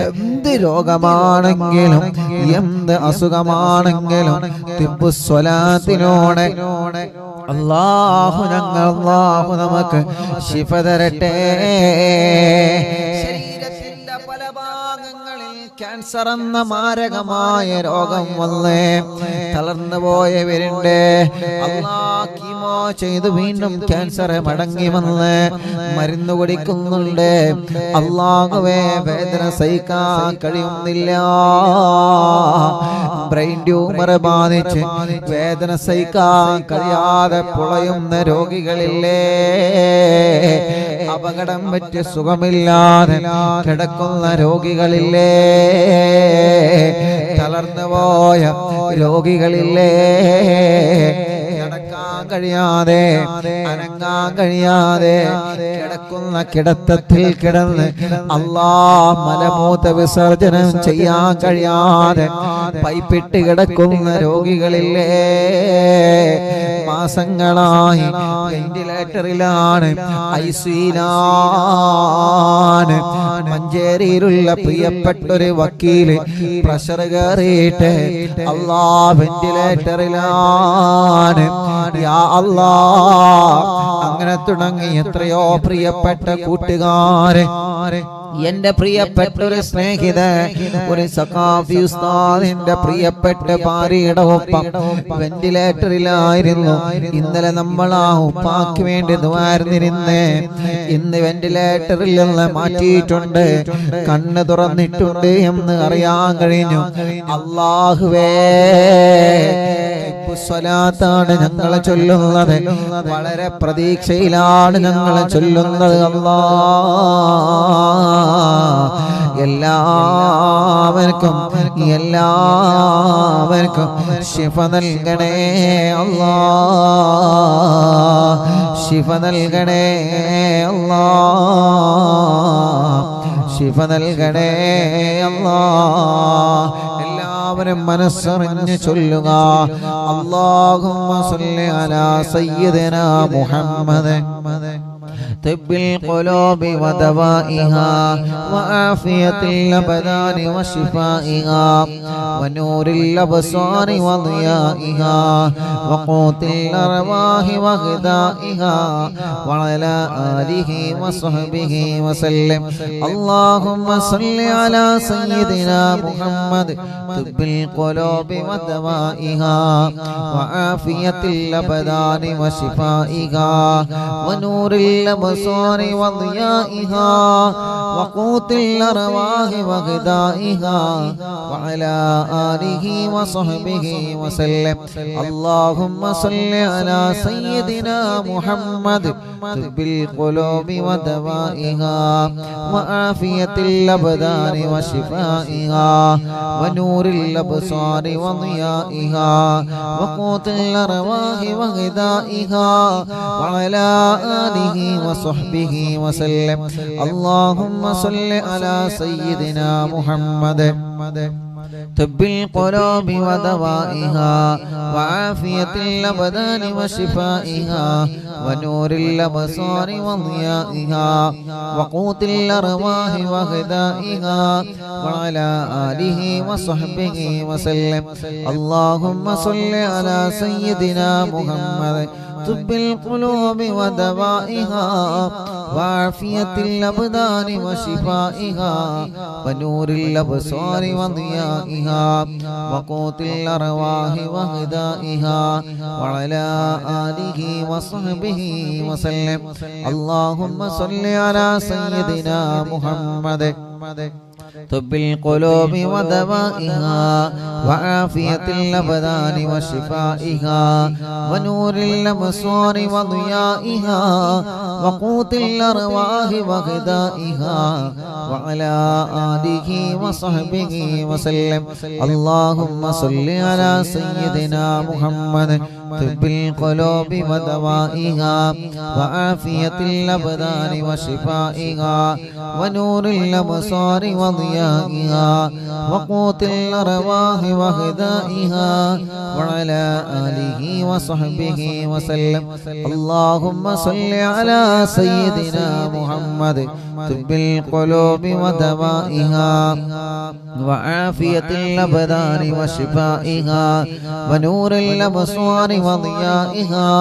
എന്ത് രോഗമാണെങ്കിലും എന്ത് അസുഖമാണെങ്കിലും തിബ്ബുസ്വലാത്തിനോടെ അല്ലാഹു നമുക്ക് ശിഫ തരട്ടെ. ശരീരത്തിന്റെ പല ഭാഗങ്ങളിൽ ക്യാൻസർ എന്ന മാരകമായ രോഗം വന്ന് തളർന്നു പോയവരുണ്ട്. അല്ലാഹ് കീമോ ചെയ്ത് വീണ്ടും ക്യാൻസർ മടങ്ങി വന്ന് മരുന്ന് കുടിക്കുന്നുണ്ട്. അല്ലാഹുവേ വേദന സഹിക്കാൻ കഴിയുന്നില്ല. ബ്രെയിൻ ട്യൂമർ ബാധിച്ച് വേദന സഹിക്കാൻ കഴിയാതെ പുളയുന്ന രോഗികളില്ലേ, അപകടം പറ്റി സുഖമില്ലാതെ കിടക്കുന്ന രോഗികളില്ലേ, തളർന്നു പോയ രോഗികളില്ലേ, നടക്കാൻ കഴിയാതെ അനങ്ങാൻ കഴിയാതെ കിടക്കുന്ന കിടത്തത്തിൽ കിടന്ന് അല്ലാഹ് മലമൂത്ര വിസർജനം ചെയ്യാൻ കഴിയാതെ പൈപ്പിട്ട് കിടക്കുന്ന രോഗികളില്ലേ, മാസങ്ങളായി വെന്റിലേറ്ററിലാണ്, ഐസിയിലാണ്. മഞ്ചേരിയിലുള്ള പ്രിയപ്പെട്ടൊരു വക്കീല് പ്രഷർ കയറിയിട്ട് അല്ലാഹ് വെന്റിലേറ്ററിലാണ്. യാ അല്ലാഹ്, അങ്ങനെ തുടങ്ങി എത്രയോ പ്രിയപ്പെട്ട കൂട്ടുകാരെ, എന്റെ പ്രിയപ്പെട്ട ഒരു സ്നേഹിത, ഒരു സഖാഫി ഉസ്താദിന്റെ പ്രിയപ്പെട്ട ഭാര്യയുടെ ഒപ്പം വെന്റിലേറ്ററിലായിരുന്നു. ഇന്നലെ നമ്മൾ ആ ഉപ്പാക്ക് വേണ്ടി ദുആർന്നിരുന്ന് ഇന്ന് വെന്റിലേറ്ററിൽ നിന്ന് മാറ്റിയിട്ടുണ്ട്, കണ്ണ് തുറന്നിട്ടുണ്ട് എന്ന് അറിയാൻ കഴിഞ്ഞു. അല്ലാഹുവേ, സ്വലാത്താണ് ഞങ്ങൾ ചൊല്ലുന്നത്, വളരെ പ്രതീക്ഷയിലാണ് ഞങ്ങൾ ചൊല്ലുന്നത്. എല്ലാവർക്കും ശിഫ നൽകണേ അല്ലാഹ്, ശിഫ നൽകണേ അല്ലാഹ്, ശിഫ നൽകണേ അല്ലാഹ്. എല്ലാവരും മനസ്സറിഞ്ഞ് ചൊല്ലുക. അല്ലാഹുമ്മ സ്വല്ലി അലാ സയ്യിദിനാ മുഹമ്മദ് طب القلوب ودوائها وعافية الأبدان وشفائها ونور الأبصار وضيائها وقوت الأرواح وغذائها وعلى آله وصحبه وسلم. اللهم صل على سيدنا محمد طب القلوب ودوائها وعافية الأبدان وشفائها ونور الأبصار وضيائها وقوت الأرواح وغذائها وعلى آله وصحبه وسلم. اللهم صل على سيدنا محمد طب القلوب ودوائها وعافية الأبدان وشفائها ونور الأبصار وضيائها وقوت الأرواح وغذائها وعلى آله وصحبه وسلم. اللهم صل على سيدنا محمد طب القلوب ودوائها وعافية الأبدان وشفائها ونور الأبصار وضيائها وقوت الأرواح وغذائها وعلى آله وصحبه وسلم. اللهم صل على سيدنا محمد طب القلوب ودوائها وعافية الأبدان وشفائها ونور الأبصار وضيائها وقوت الأرواح وغذائها وعلى آله وصحبه وسلم. اللهم صل على سيدنا محمد طب القلوب ودوائها وعافية الأبدان وشفائها ونور الأبصار وضيائها وقوت الأرواح وغذائها وعلى آله وصحبه وسلم. اللهم صل على سيدنا محمد طب القلوب ودوائها وعافية الأبدان وشفائها ونور الأبصار وضيائها وقوت الأرواح وغذائها وعلى آله وصحبه وسلم. اللهم صل على سيدنا محمد طب القلوب ودوائها وعافية الأبدان وشفائها ونور الأبصار وضيائها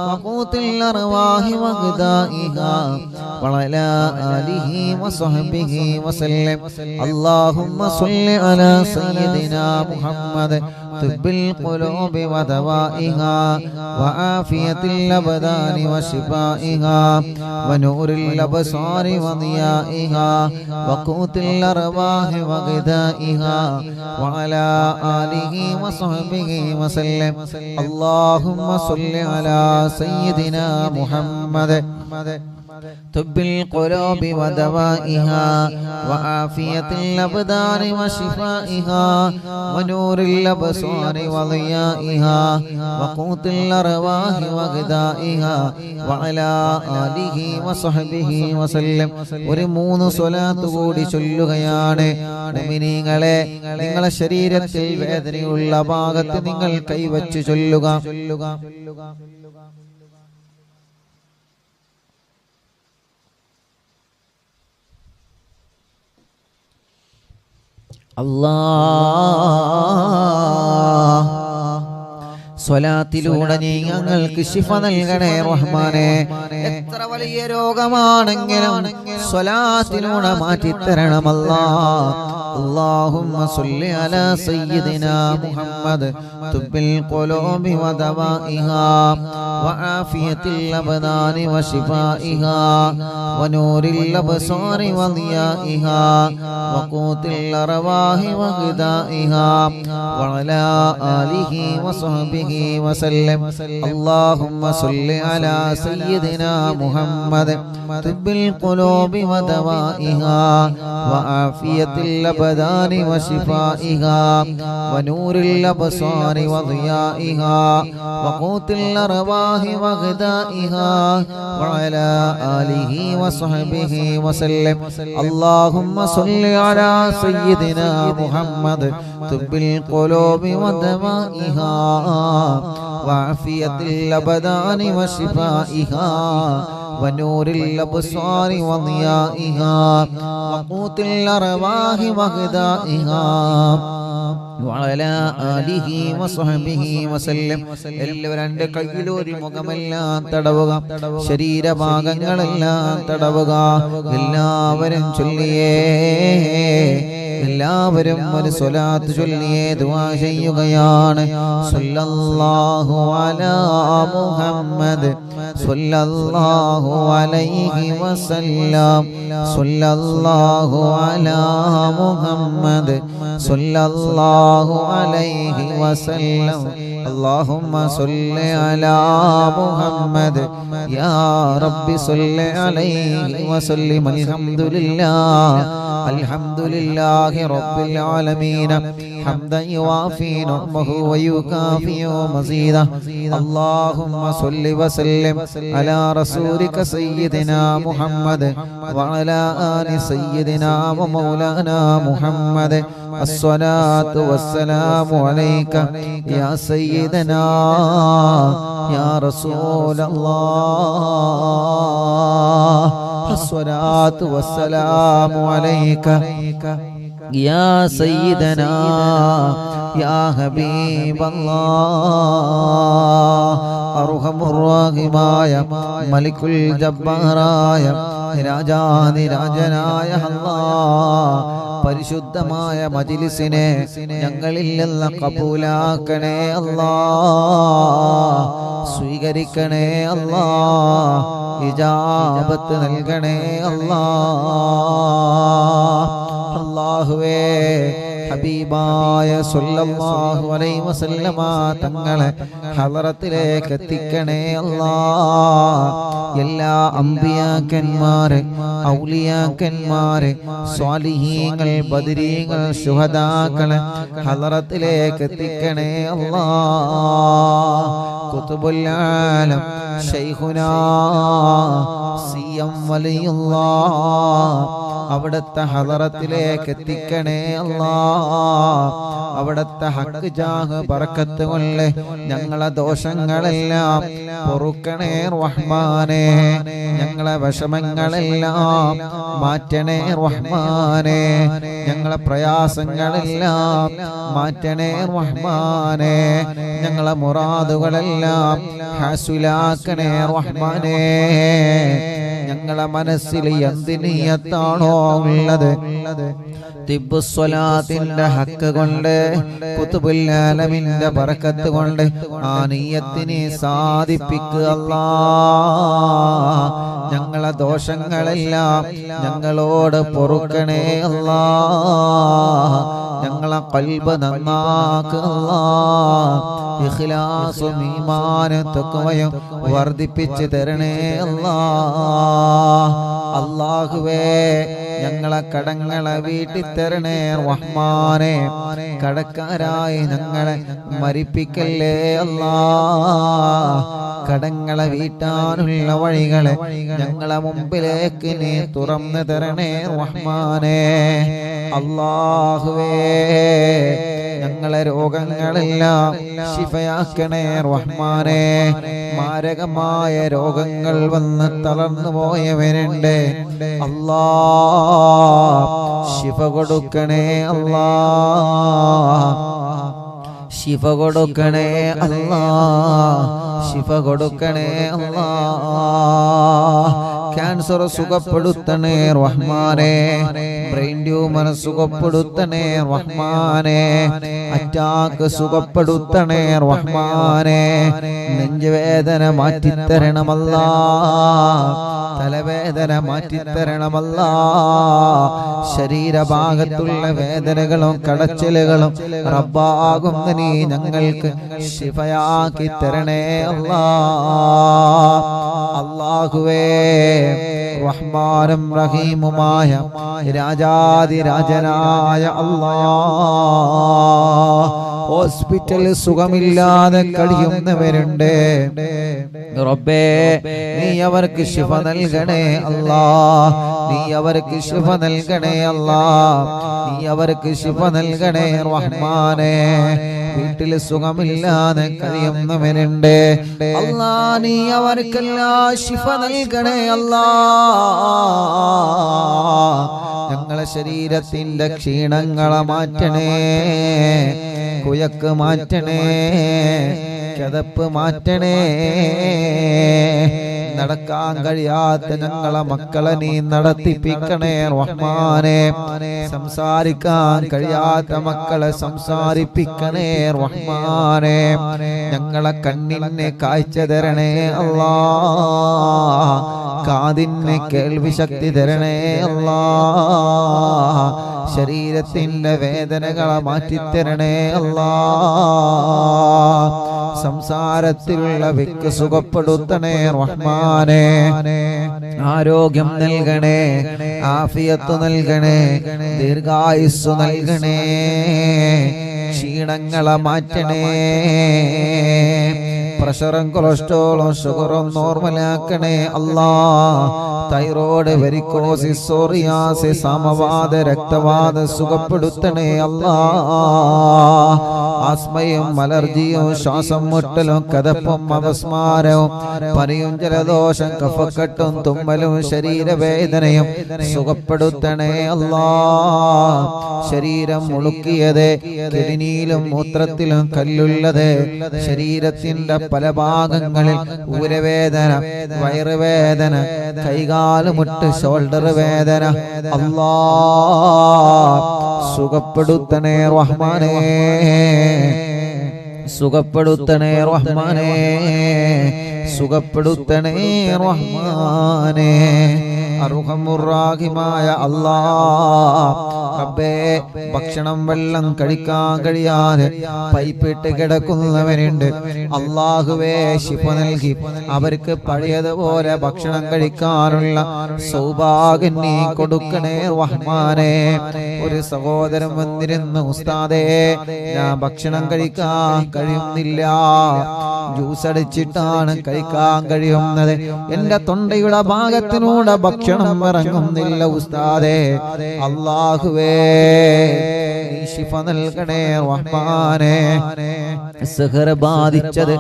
وقوت الأرواح وغذائها وعلى آله وصحبه وسلم. اللهم صل على سيدنا محمد طب القلوب ودوائها وعافية الأبدان وشفائها ونور الأبصار وضيائها وقوت الأرواح وغذائها وعلى آله وصحبه وسلم. اللهم صل على سيدنا محمد طب القلوب ودوائها وعافية الأبدان وشفائها ونور الأبصار وضيائها وقوت الأرواح وغذائها وعلى آله وصحبه وسلم. ഒരു 3 സ്വലാത്ത് കൂടി ചൊല്ലുകയാണ്. മുഅ്മിനീങ്ങളെ, നിങ്ങളുടെ ശരീരത്തിൽ വേദനയുള്ള ഭാഗത്ത് നിങ്ങൾ കൈവച്ച് ചൊല്ലുക. അല്ലാഹ് സ്വലാത്തിലൂടെ നീ ഞങ്ങൾക്ക് ശിഫ നൽകണേ റഹ്മാനെ. എത്ര വലിയ രോഗമാണെങ്കിലും സ്വലാത്തിലൂടെ മാറ്റിത്തരണം അല്ലാഹ്. اللهم صل على سيدنا محمد طب القلوب ودوائها وعافية الأبدان وشفائها ونور الأبصار وضيائها وقوت الأرواح وغذائها وعلى آله وصحبه وسلم. اللهم صل على سيدنا محمد طب القلوب ودوائها وعافية الأبدان وشفائها ونور الأبصار وضيائها وقوت الأرواح وغذائها وعلى آله وصحبه وسلم. اللهم صل على سيدنا محمد طب القلوب ودوائها وعافية الأبدان وشفائها ونور الأبصار وضيائها وقوت الأرواح وغذائها وعلى آله وصحبه وسلم. എല്ലാവരും രണ്ട് കൈയിലൊരു മുഖമെല്ലാം തടവുക, ശരീരഭാഗങ്ങളെല്ലാം തടവുക. എല്ലാവരും ചൊല്ലിയേ, എല്ലാവരും ഒരു സ്വലാത്ത് ചൊല്ലിയേ ദുആ ചെയ്യുകയാണ്. സല്ലല്ലാഹു അലാ മുഹമ്മദ് സല്ലല്ലാഹു അലൈഹി വസല്ലം സല്ലല്ലാഹു അലാ മുഹമ്മദ് സല്ലല്ലാഹു അലൈഹി വസല്ലം. اللهم صل على محمد يا رب صل عليه وسلم. الحمد لله رب العالمين حمدا يوافي نعمه ويكافئ مزيدا. اللهم صل وسلم على رسولك سيدنا محمد وعلى آل سيدنا ومولانا محمد. الصلاة والسلام عليك يا سيدنا يا رسول الله. الصلاة والسلام عليك يا سيدنا يا حبيب الله. أرحم الراحماയ മലിക്കുൽ ജബ്ബാറായ രാജാധിരാജനായ അല്ലാഹ്, പരിശുദ്ധമായ മജ്ലിസിനെ ഞങ്ങളിൽ നിന്ന് കബൂലാക്കണേ അല്ലാഹ്. സ്വീകരിക്കണേ അല്ലാഹ്. ഇജാബത്ത് നൽകണേ അല്ലാഹ്. അല്ലാഹുവേ, ഹബീബായ സല്ലല്ലാഹു അലൈഹി വസല്ലമ തങ്ങളെ ഹളറത്തിലേക്ക് എത്തിക്കണേ അല്ലാഹ്. എല്ലാ അംബിയാക്കന്മാരെ, ഔലിയാക്കന്മാരെ, സ്വാലിഹീങ്ങൾ, ബദരീങ്ങൾ, ശുഹദാക്കളെ ഹളറത്തിലേക്ക് എത്തിക്കണേ അല്ലാഹ്. ഖുതുബുൽ ആലം ശൈഖുനാ സിയം വലിയുല്ലാഹ് അവിടുത്തെ ഹദറത്തിലേക്ക് എത്തിക്കണേ അല്ലാ. അവിടുത്തെ ഹക്ക് ജാഹ് ബറക്കത്ത് കൊണ്ട് ഞങ്ങളെ ദോഷങ്ങളെല്ലാം പൊറുക്കണേ റഹ്മാനേ. ഞങ്ങളെ വിഷമങ്ങളെല്ലാം മാറ്റണേ റഹ്മാനേ. ഞങ്ങളെ പ്രയാസങ്ങളെല്ലാം മാറ്റണേ റഹ്മാനേ. ഞങ്ങളെ മുറാദുകളെല്ലാം ഹാസിലാക്കണേ റഹ്മാനേ. ഞങ്ങളെ മനസ്സിൽ എന്ത് നിയ്യത്താണോ ഉള്ളത് തിബ്ബുസ്വലാത്തിന്റെ ഹക്ക് കൊണ്ട് ഖുതുബുൽ ആലമിന്റെ ബറക്കത്ത് കൊണ്ട് ആ നിയ്യത്തിനെ സാധിപ്പിക്കുക അല്ലാഹ്. ഞങ്ങളെ ദോഷങ്ങളെല്ലാം ഞങ്ങളോട് പൊറുക്കണേ അല്ലാഹ്. ഞങ്ങളെ ഖൽബ് നന്നാക്കുക അല്ലാഹ്. ഇഖ്ലാസും ഈമാനും തഖ്വയും വർദ്ധിപ്പിച്ച് തരണേ അല്ലാഹ്. അല്ലാഹുവേ ഞങ്ങളെ കടങ്ങളെ വീട്ടി തരണേ റഹ്മാനേ. കടക്കാരായി ഞങ്ങളെ മരിപ്പിക്കല്ലേ അല്ലാഹ്. കടങ്ങളെ വീട്ടാനുള്ള വഴികളെ ഞങ്ങളെ മുമ്പിലേക്ക് നീ തുറന്നു തരണേ റഹ്മാനേ. അല്ലാഹുവേ ഞങ്ങളെ രോഗങ്ങളെല്ലാം ശിഫയാക്കണേ റഹ്മാനേ. മാരകമായ രോഗങ്ങൾ വന്ന് തളർന്നു പോയവരുണ്ട് അല്ലാഹ്. ശിഫ കൊടുക്കണേ അല്ലാഹ്. ശിഫ കൊടുക്കണേ അല്ലാഹ്. ശിഫ കൊടുക്കണേ അല്ലാഹ്. ക്യാൻസർ സുഖപ്പെടുത്തണേ റഹ്മാനേ. ബ്രെയിൻ ട്യൂമർ സുഖപ്പെടുത്തണേ റഹ്മാനേ. അറ്റാക്ക് സുഖപ്പെടുത്തണേ റഹ്മാനേ. നെഞ്ചുവേദന മാറ്റിത്തരണമല്ലാ. തലവേദന മാറ്റിത്തരണമല്ലാ. ശരീരഭാഗത്തുള്ള വേദനകളും കടച്ചിലുകളും റബ്ബാകുന്ന നീ ഞങ്ങൾക്ക് ശിഫയാക്കി തരണേ അല്ലാ. അല്ലാഹുവേ റഹ്മാനും റഹീമുമായ രാജാതിരാജനായ അല്ലാഹ്. ഹോസ്പിറ്റൽ സുഖമില്ലാതെ കഴിയുന്നവരുണ്ട് റബ്ബേ. നീ അവർക്ക് ശിഫ നൽകണേ അല്ലാഹ്. നീ അവർക്ക് ശിഫ നൽകണേ അല്ലാഹ്. നീ അവർക്ക് ശിഫ നൽകണേ റഹ്മാനേ. വീട്ടിൽ സുഖമില്ലാതെ കഴിയുന്നവരുണ്ട് അല്ലാഹ്. നീ അവർക്കെല്ലാം ശിഫ നൽകണേ അല്ലാഹ്. ഞങ്ങളെ ശരീരത്തിന്റെ ക്ഷീണങ്ങളെ മാറ്റണേ. കുയക്ക് മാറ്റണേ. കിതപ്പ് മാറ്റണേ. നടക്കാൻ കഴിയാത്ത ഞങ്ങളെ മക്കളെ നീ നടത്തിപ്പിക്കണേ റഹ്മാനേ. സംസാരിക്കാൻ കഴിയാത്ത മക്കളെ സംസാരിപ്പിക്കണേ റഹ്മാനേ. ഞങ്ങളെ കണ്ണിനെ കാഴ്ച തരണേ അല്ലാഹ്. കാതിന് കേൾവി ശക്തി തരണേ അല്ലാഹ്. ശരീരത്തിന്റെ വേദനകളെ മാറ്റിത്തരണേ അല്ലാഹ്. സംസാരത്തിലുള്ള വിക്ക് സുഖപ്പെടുത്തണേ റഹ്മാനേ. ആരോഗ്യം നൽകണേ. ആഫിയത്ത് നൽകണേ. ദീർഘായുസ്സു നൽകണേ. ക്ഷീണങ്ങളെ മാറ്റണേ. പ്രഷറും കൊളസ്ട്രോളും ഷുഗറും നോർമലാക്കണേ അല്ലാഹ്. തൈറോയ്ഡ്, വെരിക്കോസിസ്, സോറിയാസിസ്, സമവാത, രക്തവാത സുഖപ്പെടുത്തണേ അല്ലാഹ്. ആസ്മയും അലർജിയും ശ്വാസം മുട്ടലും കതപ്പും അപസ്മാരവും പനിയും ജലദോഷം കഫക്കെട്ടും തുമ്മലും ശരീരവേദനയും സുഖപ്പെടുത്തണേ അല്ലാഹ്. ശരീരം മുളുക്കിയത്, കിഡ്നിയിലും മൂത്രത്തിലും കല്ലുള്ളത്, ശരീരത്തിന്റെ പല ഭാഗങ്ങളിൽ ഊരവേദന, വയറുവേദന, കൈകാലുമുട്ട്, ഷോൾഡർ വേദന അല്ലാഹ് സുഖപ്പെടുത്തണേ റഹ്മാനേ. സുഖപ്പെടുത്തണേ റഹ്മാനേ. സുഖപ്പെടുത്തണേ റഹ്മാനേ. അർഹമുർ റഹീമായ അല്ലാഹ് റബ്ബേ ഭക്ഷണം വെള്ളം കഴിക്കാൻ കഴിയാതെ പൈപ്പിട്ട് കിടക്കുന്നവരുണ്ട്. അല്ലാഹുവേ ശിഫ നൽകി അവർക്ക് പഴയതുപോലെ ഭക്ഷണം കഴിക്കാനുള്ള സൗഭാഗ്യം നീ കൊടുക്കണേ റഹ്മാനേ. ഒരു സഹോദരൻ വന്നിരുന്നു, ഉസ്താദേ ഞാൻ ഭക്ഷണം കഴിക്കാൻ കഴിയുന്നില്ല, ജ്യൂസ് അടിച്ചിട്ടാണ് കഴിക്കാൻ കഴിയുന്നത്, എന്റെ തൊണ്ടയുടെ ഭാഗത്തിനൂടെ ഭക്ഷണം ഇറങ്ങുന്നില്ല ഉസ്താദേ. അല്ലാഹുവേ നീ ശിഫ നൽകണേ റഹ്മാനേ. സിഹർ ബാധിച്ചത്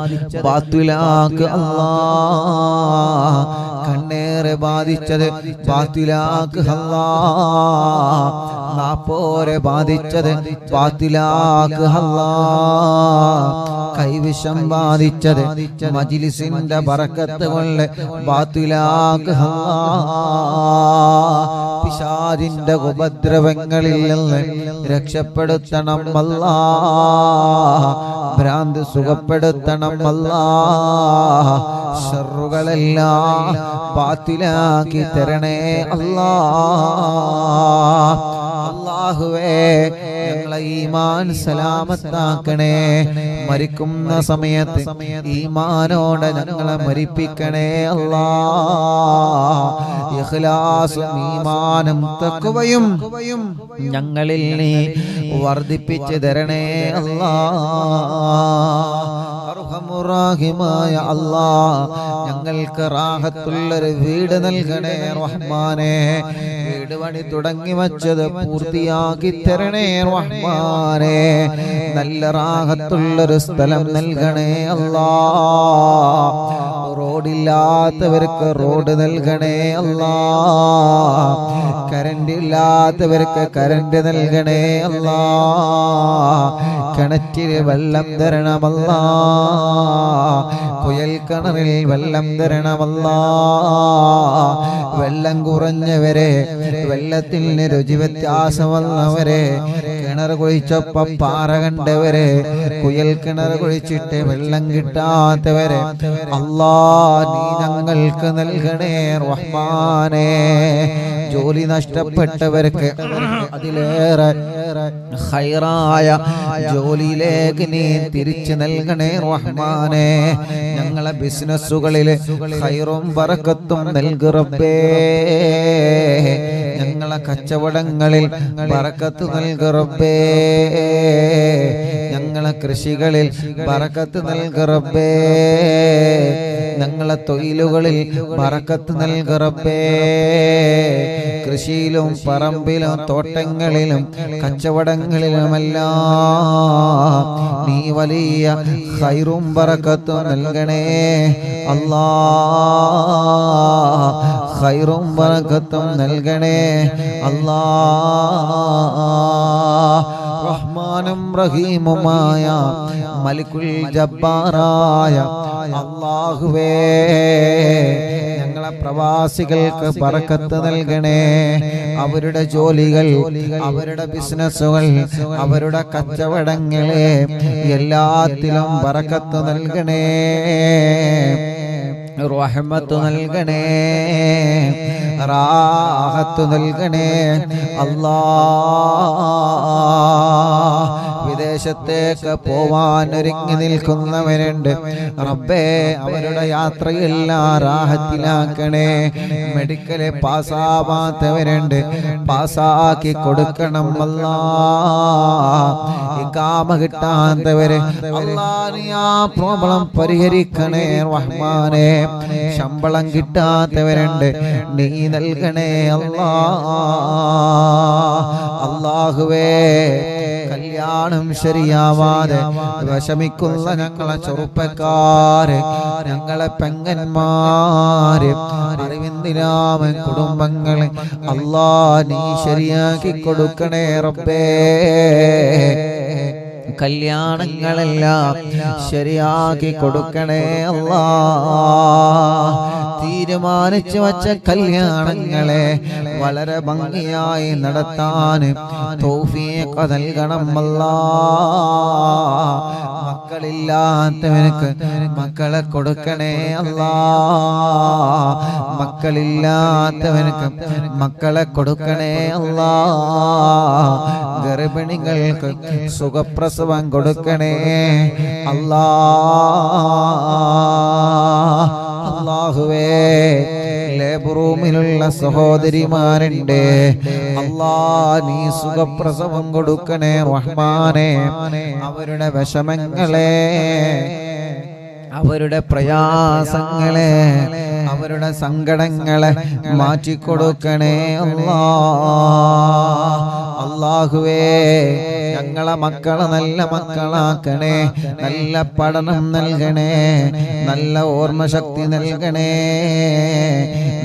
ബാത്തുലാക്ക് അല്ലാഹ്, കണ്ണേറ് ബാധിച്ചത് ബാത്തുലാക്ക് അല്ലാഹ്, നാപ്പോരെ ബാധിച്ചത് ബാത്തുലാക്ക് അല്ലാഹ്, കൈവിഷം ബാധിച്ചത് മജ്ലിസിന്റെ ബറക്കത്ത് കൊണ്ട് ബാത്തുലാക്ക് അല്ലാഹ്. പിശാചിന്റെ ഉപദ്രവങ്ങളിൽ നിന്ന് രക്ഷപ്പെടുത്തണം അല്ലാഹ്, ഭ്രാന്ത് സുഖപ്പെടുത്തണം അല്ലാഹ്, ശർറുകളെല്ലാം ബാത്തിലാക്കി തരണേ അല്ലാഹ്. അല്ലാഹുവേ ഞങ്ങളെ ഈമാൻ സലാമത്താക്കണേ, മരിക്കുന്ന സമയത്ത് ഈമാനോടെ ഞങ്ങളെ മരിപ്പിക്കണേ അല്ലാഹ്. ഇഖ്ലാസും ഈമാനും തഖ്വയും ഞങ്ങളിൽ നീ വർദ്ധിപ്പിച്ചു തരണേ അല്ലാഹ്. അർഹമുറാഹിമായ അല്ലാഹ് ഞങ്ങൾക്ക് റാഹത്തുള്ളൊരു വീട് നൽകണേ റഹ്മാനേ. വീട് പണി തുടങ്ങി വച്ചത് പൂർത്തിയാക്കി തരണേ റഹ്മാനേ. നല്ല റാഹത്തുള്ളൊരു സ്ഥലം നൽകണേ അല്ലാഹ്. റോഡില്ലാത്തവർക്ക് റോഡ് നൽകണേ അല്ലാഹ്. കറന്റ് ഇല്ലാത്തവർക്ക് കറന്റ് നൽകണേ അല്ലാഹ്. കിണറ്റിൽ വെള്ളം തരണമല്ലാഹ്, കുയൽ കിണറിൽ വെള്ളം തരണമല്ലാഹ്. വെള്ളം കുറഞ്ഞവരെ, വെള്ളത്തിന് രുചി വ്യത്യാസം വന്നവരെ, കിണർ കുഴിച്ചപ്പം പാറ കണ്ടവരെ, കുയൽ കിണർ കുഴിച്ചിട്ട് വെള്ളം കിട്ടാത്തവരെ അല്ലാഹ് നീ ഞങ്ങൾക്ക് നൽകണേ റഹ്മാനേ. ജോലി നഷ്ടപ്പെട്ടവർക്ക് അതിലേറെ ഖൈറായ ജോലിയിലേക്ക് നീ തിരിച്ചു നൽകണേ റഹ്മാനേ. ഞങ്ങളെ ബിസിനസ്സുകളിൽ ഖൈറും ബറക്കത്തും നൽകു റബ്ബേ. ഞങ്ങളെ കച്ചവടങ്ങളിൽ ബറക്കത്ത് നൽകു റബ്ബേ. ഞങ്ങളെ കൃഷികളിൽ ബറക്കത്ത് നൽകു റബ്ബേ. ഞങ്ങളെ തൊഴിലുകളിൽ ബറക്കത്ത് നൽകു റബ്ബേ. കൃഷിയിലും പറമ്പിലും തോട്ടങ്ങളിലും കച്ചവടങ്ങളിലുമെല്ലാം നീ വലിയ ഖൈറും ബറക്കത്തും നൽകണേ അല്ലാഹ്. ഖൈറും ബറക്കത്തും നൽകണേ അല്ലാഹ്. റഹ്മാനും റഹീമുമായ മലിക്കുൽ ജബ്ബാറായ അല്ലാഹുവേ ഞങ്ങളെ പ്രവാസികൾക്ക് ബറക്കത്ത് നൽകണേ. അവരുടെ ജോലികൾ, അവരുടെ ബിസിനസ്സുകൾ, അവരുടെ കച്ചവടങ്ങളെ എല്ലാത്തിലും ബറക്കത്ത് നൽകണേ, റഹ്മത്ത് നൽകണേ, റാഹത്ത് നൽകണേ അല്ലാഹ്. വിദേശത്തേക്ക് പോവാൻ ഒരുങ്ങി നിൽക്കുന്നവരുണ്ട് റബ്ബേ, അവരുടെ യാത്രയെല്ലാം റാഹത്തിലാക്കണേ. മെഡിക്കല് പാസ്സാവാത്തവരുണ്ട്, പാസ്സാക്കി കൊടുക്കണം അല്ലാഹ്. ഇഖാമ കിട്ടാത്തവര് അല്ലാഹ് നീ ആ പ്രോബ്ലം പരിഹരിക്കണേ റഹ്മാനേ. ശമ്പളം കിട്ടാത്തവരുണ്ട്, നീ നൽകണേ അല്ലാഹ്. അല്ലാഹുവേ കല്യാണം ശരിയാവാതെ വിഷമിക്കുന്ന ഞങ്ങളെ ചെറുപ്പക്കാര്, ഞങ്ങളെ പെങ്ങന്മാര്, അറിവിന്ദിരാമൻ കുടുംബങ്ങളെ അല്ലാഹ് നീ ശരിയാക്കി കൊടുക്കണേ റബ്ബേ. കല്യാണങ്ങളെല്ലാം ശരിയാക്കി കൊടുക്കണേ അല്ലാഹ്. തീരുമാനിച്ചു വച്ച കല്യാണങ്ങളെ വളരെ ഭംഗിയായി നടത്താൻ തൗഫീഖ് നൽകണം അല്ലാഹ്. മക്കളില്ലാത്തവർക്ക് മക്കളെ കൊടുക്കണേ അല്ലാഹ്. മക്കളില്ലാത്തവർക്ക് മക്കളെ കൊടുക്കണേ അല്ലാഹ്. ഗർഭിണികൾക്ക് സുഖപ്രസവം കൊടുക്കണേ അല്ലാ. അല്ലാഹുവേ ലേബർ റൂമിലുള്ള സഹോദരിമാരുണ്ട് അല്ലാ, നീ സുഖപ്രസവം കൊടുക്കണേ റഹ്മാനെ. അവരുടെ വിഷമങ്ങളെ, അവരുടെ പ്രയാസങ്ങളെ, അവരുടെ സങ്കടങ്ങളെ മാറ്റിക്കൊടുക്കണേ അല്ലാ. അല്ലാഹുവേ ഞങ്ങളെ മക്കളെ നല്ല മക്കളാക്കണേ, നല്ല പഠനം നൽകണേ, നല്ല ഓർമ്മശക്തി നൽകണേ,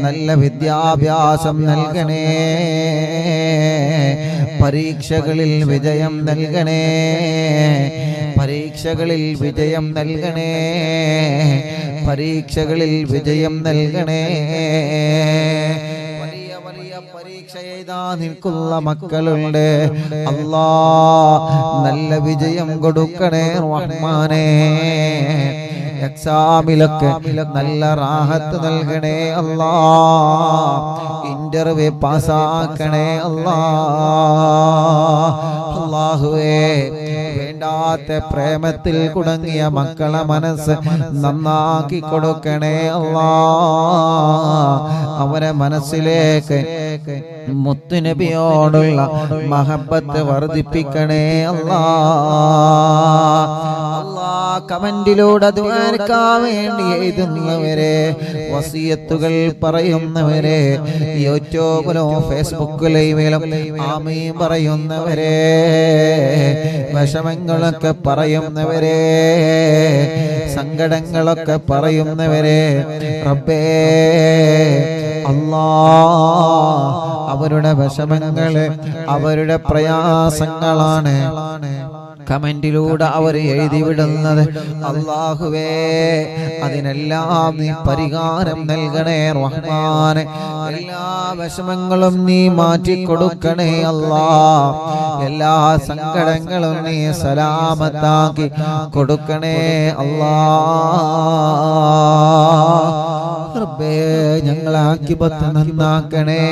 നല്ല വിദ്യാഭ്യാസം നൽകണേ, പരീക്ഷകളിൽ വിജയം നൽകണേ, പരീക്ഷകളിൽ വിജയം നൽകണേ, പരീക്ഷകളിൽ വിജയം നൽകണേ. വലിയ വലിയ പരീക്ഷ എഴുതാ നിൽക്കുന്ന മക്കളുണ്ട് അല്ലാ, നല്ല വിജയം കൊടുക്കണേ റഹ്മാനേ. എക്സാമിലൊക്കെ നല്ല റാഹത്ത് നൽകണേ അല്ലാ, ഇന്റർവ്യൂ പാസ്സാക്കണേ അല്ലാ. അല്ലാഹുവേ വേണ്ടാത്ത പ്രേമത്തിൽ കുടുങ്ങിയ മക്കളെ മനസ്സ് നന്നാക്കി കൊടുക്കണേ അല്ലാ. അവരെ മനസ്സിലേക്ക് മുത്തുനബിയോടുള്ള മഹബത്ത് വർദ്ധിപ്പിക്കണേ അല്ലാ. കമന്റിലൂടെ ദുആക്കാൻ വേണ്ടി എഴുതുന്നവരെ, വസിയത്തുകൾ പറയുന്നവരെ, യൂട്യൂബിലും ഫേസ്ബുക്കിലും ആമീൻ പറയുന്നവരെ, വിഷമങ്ങളൊക്കെ പറയുന്നവരെ, സങ്കടങ്ങളൊക്കെ പറയുന്നവരെ, റബ്ബേ അല്ലാ അവരുടെ വിഷമങ്ങള്, അവരുടെ പ്രയാസങ്ങളാണ് കമന്റിലൂടെ അവർ എഴുതി വിടുന്നത്. അല്ലാഹുവേ അതിനെല്ലാം നീ പരിഹാരം നൽകണേ റഹ്മാനെ. എല്ലാ വിഷമങ്ങളും നീ മാറ്റിക്കൊടുക്കണേ അല്ലാ. എല്ലാ സങ്കടങ്ങളും നീ സലാമത്താക്കി കൊടുക്കണേ അല്ലാ. റബ്ബേ ഞങ്ങളെ ആഖിബത്ത് നന്നാക്കണേ,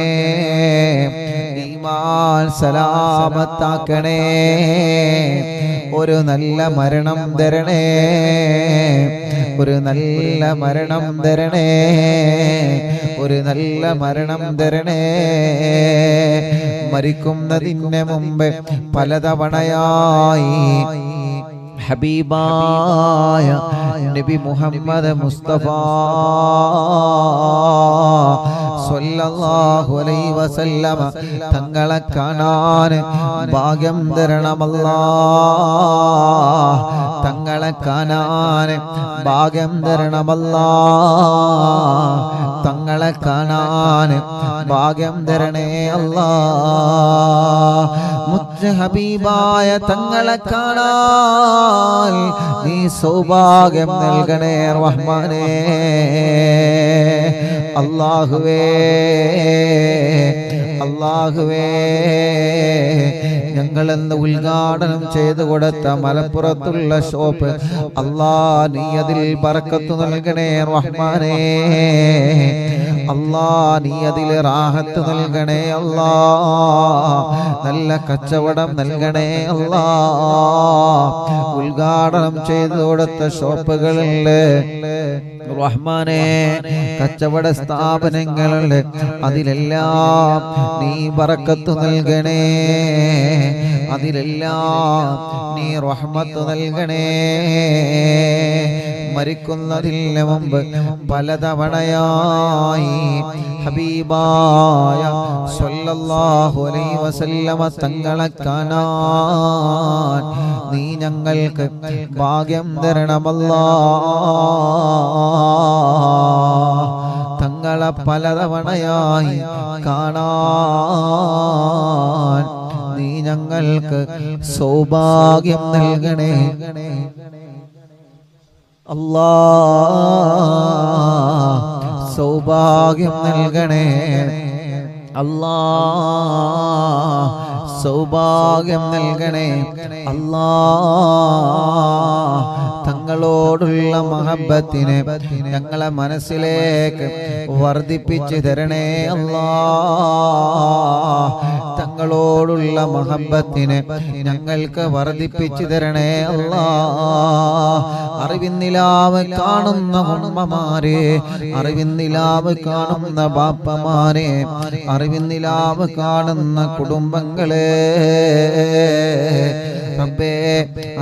ഈമാൻ സലാമത്താക്കണേ, ഒരു നല്ല മരണം തരണേ, ഒരു നല്ല മരണം തരണേ, ഒരു നല്ല മരണം തരണേ. മരിക്കുന്നതിന് മുമ്പ് പലതവണയായി ഹബീബായ നബി മുഹമ്മദ് മുസ്തഫ സ്വല്ലല്ലാഹു അലൈഹി വസല്ലമ തങ്ങളെ കാണാൻ ഭാഗ്യം തരണമല്ലാ. തങ്ങളെ കാണാൻ ഭാഗ്യം തരണമല്ലാ. തങ്ങളെ കാണാൻ ഭാഗ്യം തരണേ അല്ലാ. മുത്ത് ഹബീബായ തങ്ങളെ കാണാൻ നീ സൗഭാഗ്യം നൽകണേ റഹ്മാനേ. അല്ലാഹുവേ അല്ലാഹുവേ ഞങ്ങളെന്ന് ഉദ്ഘാടനം ചെയ്തു കൊടുത്ത മലപ്പുറത്തുള്ള ഷോപ്പ് അല്ലാ നീ അതിൽ ബർക്കത്ത് നൽകണേ റഹ്മാനേ. അല്ലാ നീ അതിൽ റാഹത്ത് നൽകണേ അല്ലാ. നല്ല കച്ചവടം നൽകണേ അല്ലാ. ഉദ്ഘാടനം ചെയ്തു കൊടുത്ത ഷോപ്പുകളിൽ റഹ്മാനേ കച്ചവട സ്ഥാപനങ്ങളുണ്ട്, അതിലെല്ലാം നീ ബറക്കത്ത് നൽകണേ, അതിലെല്ലാം നീ റഹ്മത്ത് നൽകണേ. മരിക്കുന്നതിന് മുമ്പ് പലതവണയായി ഹബീബായ സ്വല്ലല്ലാഹു അലൈഹി വസല്ലമ തങ്ങളെ കാണാൻ നീ ഞങ്ങൾക്ക് ഭാഗ്യം തരണമല്ലാ. തങ്ങളെ പലതവണയായി കാണാൻ നീ ഞങ്ങൾക്ക് സൗഭാഗ്യം നൽകണേ അല്ലാ. സൗഭാഗ്യം നൽകണേ അല്ലാ. സൗഭാഗ്യം നൽകണേ അല്ലാ. തങ്ങളോടുള്ള മഹബത്തിനെ ഞങ്ങളെ മനസ്സിലേക്ക് വർദ്ധിപ്പിച്ചു തരണേ അല്ലാ. തങ്ങളോടുള്ള മഹബത്തിനെ ഞങ്ങൾക്ക് വർദ്ധിപ്പിച്ചു തരണേ അല്ലാ. അറിവിന്നിലാവ് കാണുന്ന ഉമ്മമാരെ, അറിവിന്നിലാവ് കാണുന്ന ബാപ്പമാരെ, അറിവിന്നിലാവ് കാണുന്ന കുടുംബങ്ങളെ റബ്ബേ,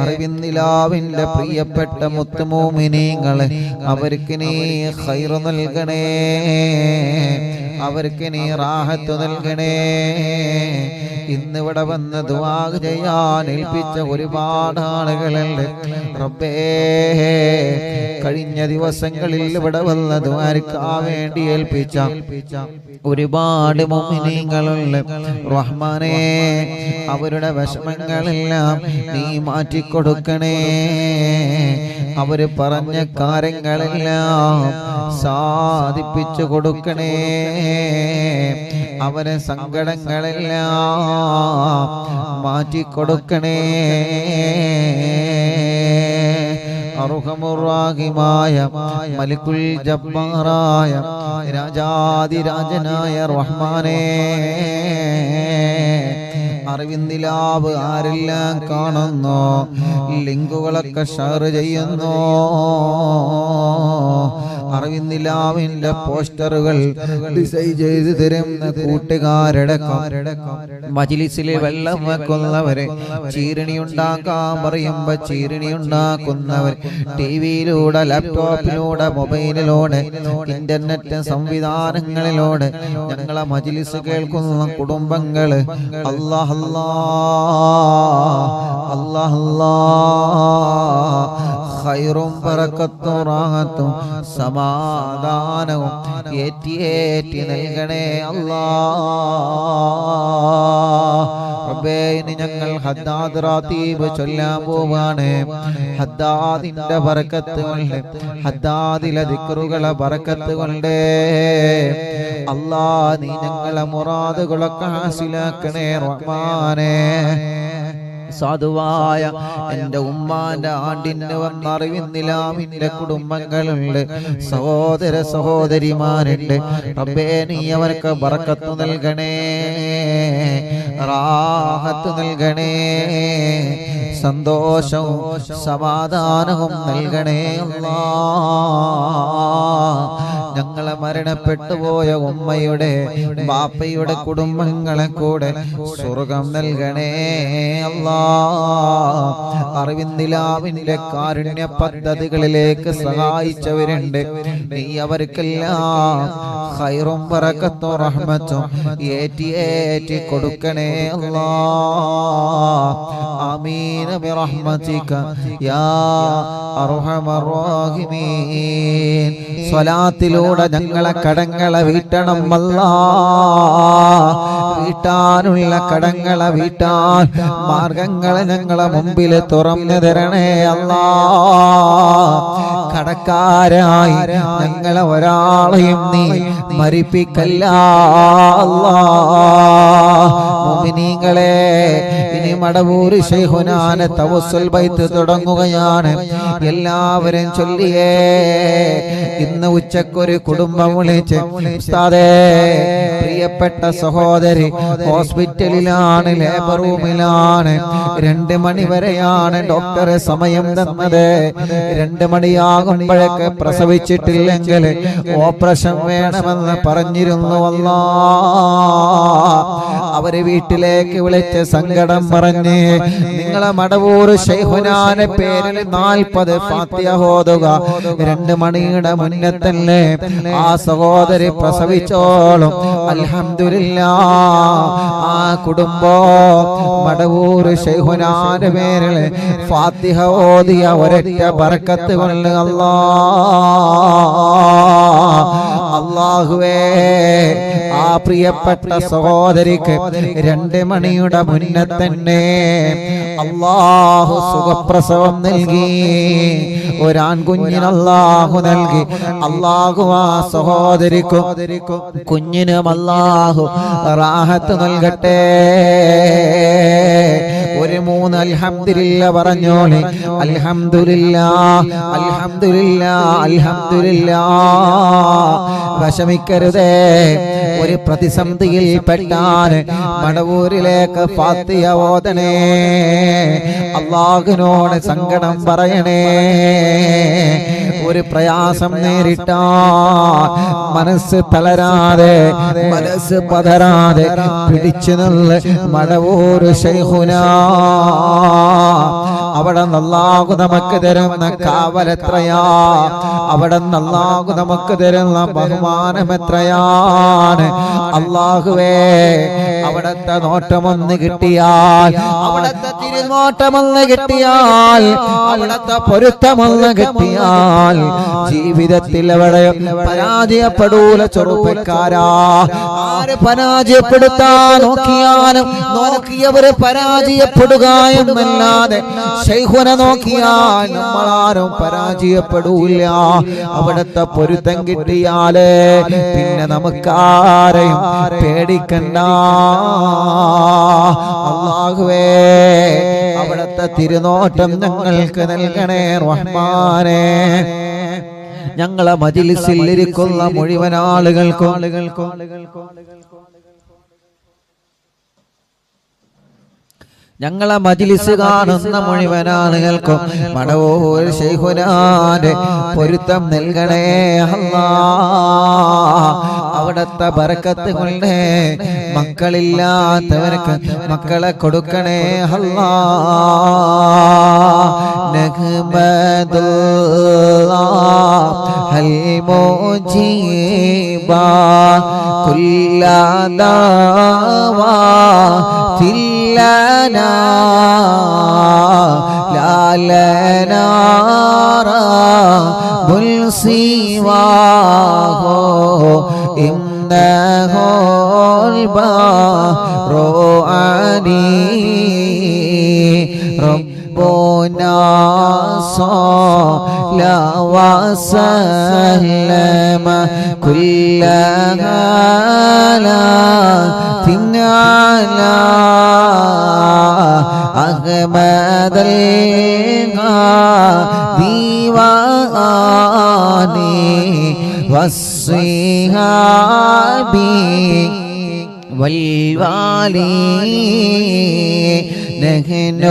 അറിവിന്നിലാവിന്റെ പ്രിയപ്പെട്ട മുത്തുമോമിനീങ്ങളെ അവർക്ക് നീ ഖൈർ നൽകണേ, അവർക്ക് നീ റാഹത്ത് നൽകണേ. ഇന്നിവിടെ വന്ന് ദുആ ചെയ്യാൻ ഏൽപ്പിച്ച ഒരുപാട് ആളുകളുണ്ട് റബ്ബേ. കഴിഞ്ഞ ദിവസങ്ങളിൽ ഇവിടെ വന്ന് ദുആക്കാൻ വേണ്ടി ഏൽപ്പിച്ച ഒരുപാട് മുഅ്മിനീങ്ങളുണ്ട് റഹ്മാനേ. അവരുടെ വിഷമങ്ങളെല്ലാം നീ മാറ്റിക്കൊടുക്കണേ. അവര് പറഞ്ഞ കാര്യങ്ങളെല്ലാം സാധിപ്പിച്ചു കൊടുക്കണേ. അവരെ സങ്കടങ്ങളെല്ലാം മാറ്റിക്കൊടുക്കണേ. അർഹമുർ-റഹീമായ മലിക്കുൽ ജബ്ബാറായ രാജാതിരാജനായ റഹ്മാനേ, അറിവിന്നിലാവ് ആരെല്ലാം കാണുന്നു, ലിങ്കുകളൊക്കെ ഷെയർ ചെയ്യുന്നു, അറിവിന്നിലാവിന്റെ പോസ്റ്ററുകൾ ഡിസൈൻ ചെയ്ത് തരുന്ന കൂട്ടുകാരുടെ മജ്‌ലിസിലെ വെള്ളം വെക്കുന്നവരെ, ചീരണി ഉണ്ടാക്കാൻ പറയുമ്പോ ചീരണി ഉണ്ടാക്കുന്നവർ, ടിവിയിലൂടെ ലാപ്ടോപ്പിലൂടെ മൊബൈലിലൂടെ ഇന്റർനെറ്റ് സംവിധാനങ്ങളിലൂടെ ഞങ്ങളെ മജ്‌ലിസ് കേൾക്കുന്ന കുടുംബങ്ങള് അല്ലാഹ് അല്ലാഹ് അല്ലാഹ് ഖൈറും ബറക്കത്തും റാഹത്തും സമാധാനവും ഏറ്റി നൽകണേ അല്ലാഹ്. റബ്ബേ, ഇനി ഞങ്ങൾ ഹദ്ദാദ് റാത്തീബ് ചൊല്ലാൻ പോവാണ്. ഹദ്ദാദിന്റെ ബറക്കത്ത് കൊണ്ട്, ഹദ്ദാദിലെ ദിക്റുകളെ ബറക്കത്ത് കൊണ്ട് അല്ലാഹ് നീ ഞങ്ങളെ മുറാദുകളൊക്കെ ഹാസിലാക്കണേ റഹ്മാനേ. സാധുവായ എൻ്റെ ഉമ്മാന്റെ ആണ്ടിന് വന്നറിവിന്നിലാമിന്റെ കുടുംബങ്ങളുണ്ട്, സഹോദര സഹോദരിമാരുണ്ട്. റബ്ബേ, നീ അവർക്ക് ബറക്കത്ത് നൽകണേ, റാഹത്ത് നൽകണേ, സന്തോഷവും സമാധാനവും നൽകണേ അല്ലാഹ്. ഞങ്ങളെ മരണപ്പെട്ടു പോയ ഉമ്മയുടെ ബാപ്പയുടെ കുടുംബങ്ങളെ കൂടെ സ്വർഗം നൽകണേ അല്ലാഹ്. അറിവിന്നിലാവിന്റെ കാരുണ്യ പദ്ധതികളിലേക്ക് സഹായിച്ചവരുണ്ട്, നീ അവർക്കെല്ലാം ഖൈറും ബറക്കത്തും റഹ്മത്തും ഏറ്റി കൊടുക്കണേ അല്ലാഹ്. ആമീൻ ബിറഹ്മതിക യാ അർഹമർ റഹീമീൻ. സ്വലാത്തിലൂടെ ഞങ്ങളെ കടങ്ങളെ വീട്ടണം അല്ലാഹ്. വീട്ടാനുള്ള കടങ്ങളെ വീട്ടാൻ മാർഗങ്ങളെ ഞങ്ങളെ മുമ്പിൽ തുറന്നു തരണേ അല്ലാഹ്. കടക്കാരായി ഞങ്ങളെ ഒരാളെയും നീ മരിപ്പിക്കല്ല അല്ലാഹ്. മുഅ്മിനീങ്ങളെ, ഇനി മടവൂർ ശൈഖുനാനെ തവസ്സുൽ ബൈത്ത് തുടങ്ങുകയാണ്. എല്ലാവരും ചൊല്ലിയേ. ഇന്ന് ഉച്ചക്കൊരു കുടുംബം വിളിച്ച്, ഉസ്താദേ, പ്രിയപ്പെട്ട സഹോദരി ഹോസ്പിറ്റലിലാണ്, ലേബർ റൂമിലാണ്, 2 മണി വരെയാണ് ഡോക്ടറെ സമയം തന്നത്. 2 മണിയാകുമ്പോഴൊക്കെ പ്രസവിച്ചിട്ടില്ലെങ്കിൽ ഓപ്പറേഷൻ വേണമെന്ന് പറഞ്ഞിരുന്നു അല്ലാഹ്. അവര് വീട്ടിലേക്ക് വിളിച്ച് സങ്കടം പറഞ്ഞ്, നിങ്ങളെ മടവൂർ ശൈഖുനാന്റെ പേരിൽ 40 ഫാത്തിഹ ഓതുക, 2 മണിയുടെ മുന്നേ തന്നെ ആ സഹോദരി പ്രസവിച്ചോളും. അൽഹംദുലില്ലാഹ്, ആ കുടുംബം മടവൂർ ശൈഖുനാന്റെ പേരിൽ ഫാത്തിഹ ഓതിയ ഒരൊറ്റ ബറക്കത്ത് കൊണ്ട് അല്ലാഹ് അല്ലാഹുവേ ആ പ്രിയപ്പെട്ട സഹോദരിക്ക് 2 മണിയുടെ മുന്നേ തന്നെ അല്ലാഹു സുഖപ്രസവം നൽകി. ഒരാൺകുഞ്ഞിന് അല്ലാഹു നൽകി. അല്ലാഹു ആ സഹോദരിക്കും കുഞ്ഞിനും അല്ലാഹു റാഹത്ത് നൽകട്ടെ. ഒരു 3 അൽഹംദുലില്ലാ പറഞ്ഞോളി. അൽഹംദുലില്ലാ അൽഹംദുലില്ലാ അൽഹംദുലില്ലാ. വിഷമിക്കരുതേ. ഒരു പ്രതിസന്ധിയിൽ പെട്ടാൽ മടവൂരിലേക്ക് ഫാത്തിഹ ഓതണേ. അല്ലാഹുവിനോട് സങ്കടം പറയണേ. ഒരു പ്രയാസം നേരിട്ടാൽ മനസ്സ് തളരാതെ മനസ്സ് പതരാതെ പിടിച്ചു നിന്ന് മടവൂർ ശൈഖുനാ അവിടെ അല്ലാഹു നമുക്ക് തരുന്ന കാവലെത്രയാ, അവിടെ അല്ലാഹു നമുക്ക് തരുന്ന ബഹുമാനം എത്രയാണ്. അല്ലാഹുവേ അവിടത്തെ നോട്ടമൊന്ന് കിട്ടിയാൽ, അവിടത്തെ തിരുനോട്ടമൊന്ന് കിട്ടിയാൽ, അവിടത്തെ പൊരുത്തമൊന്ന് കിട്ടിയാൽ ജീവിതത്തിൽ അവിടെ പരാജയപ്പെടൂല. ചെറുപ്പക്കാരാ, ആര് പരാജയപ്പെടുത്താൻ നോക്കിയാലും നോക്കിയവര് പരാജയപ്പെടുക എന്നല്ലാതെ ശൈഖുന നോക്കിയാൽ നമ്മളാരും പരാജയപ്പെടൂല. അവിടത്തെ പൊരുത്തം കിട്ടിയാല് പിന്നെ നമുക്കാരെയും പേടിക്കണ്ട. അല്ലാഹുവേ അവിടത്തെ തിരുനോട്ടം ഞങ്ങൾക്ക് നൽകണേ റഹ്മാനേ. ഞങ്ങളെ മജ്‌ലിസിൽ ഇരിക്കുന്ന മുഴുവൻ ആളുകൾക്കും ഞങ്ങളെ മജ്‌ലിസ് കാണുന്ന മുഴുവൻ ആളുകൾക്കും മടവൂർ ശൈഖുനാന്റെ പൊരുത്തം നൽകണേ അല്ലാഹ്. അവിടത്തെ ബറക്കത്ത് കൊണ്ട് മക്കളില്ലാത്തവർക്ക് മക്കളെ കൊടുക്കണേ അല്ലാഹ്. നഹ്മദുല്ലാഹൽ മുജീബാ കുല്ലദാവാതിൽ لنا لا لنا رب سواه إنه البر عليم ربنا صلى وسلم كل هالات على أحمد الغادي والصحاب والوالي نحن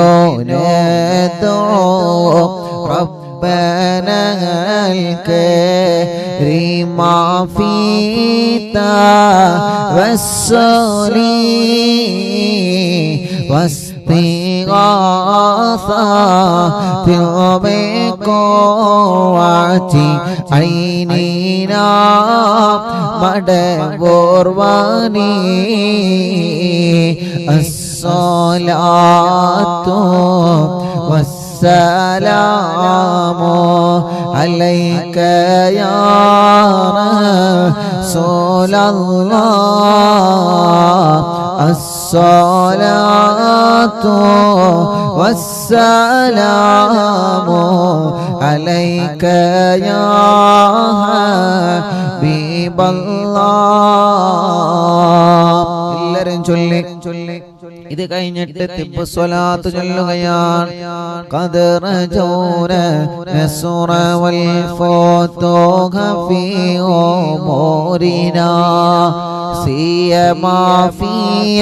ندعو ربنا الكريم في توسلي واستغاثة بقوة عيننا مدبر واني الصلاة والسلام عليك يا رسول الله. الصلاة والسلام عليك يا حبيب الله. എല്ലാവരും ചൊല്ലി ഇത് കഴിഞ്ഞിട്ട് തിബ്ബു സ്വലാത്ത് ചൊല്ലുകയാണ്. ഖദർ ജൗന നസ്റ വൽ ഫതൂഹ ഫീ ഉമൂരിനാ സിയമാ ഫീ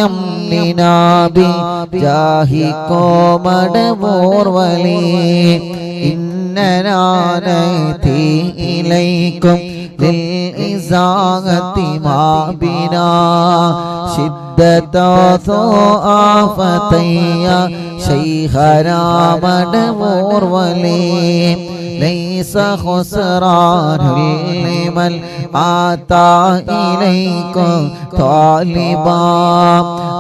അംനിനാ ബിജാഹികോ മടവൂർ വലി ഇന്നനാ നഅതി ഇലൈക്കും للإزاغة ما بنا شدة ضعفتي شيخنا مدبور ولي ليس خسران لمن آتى إليكم طالبا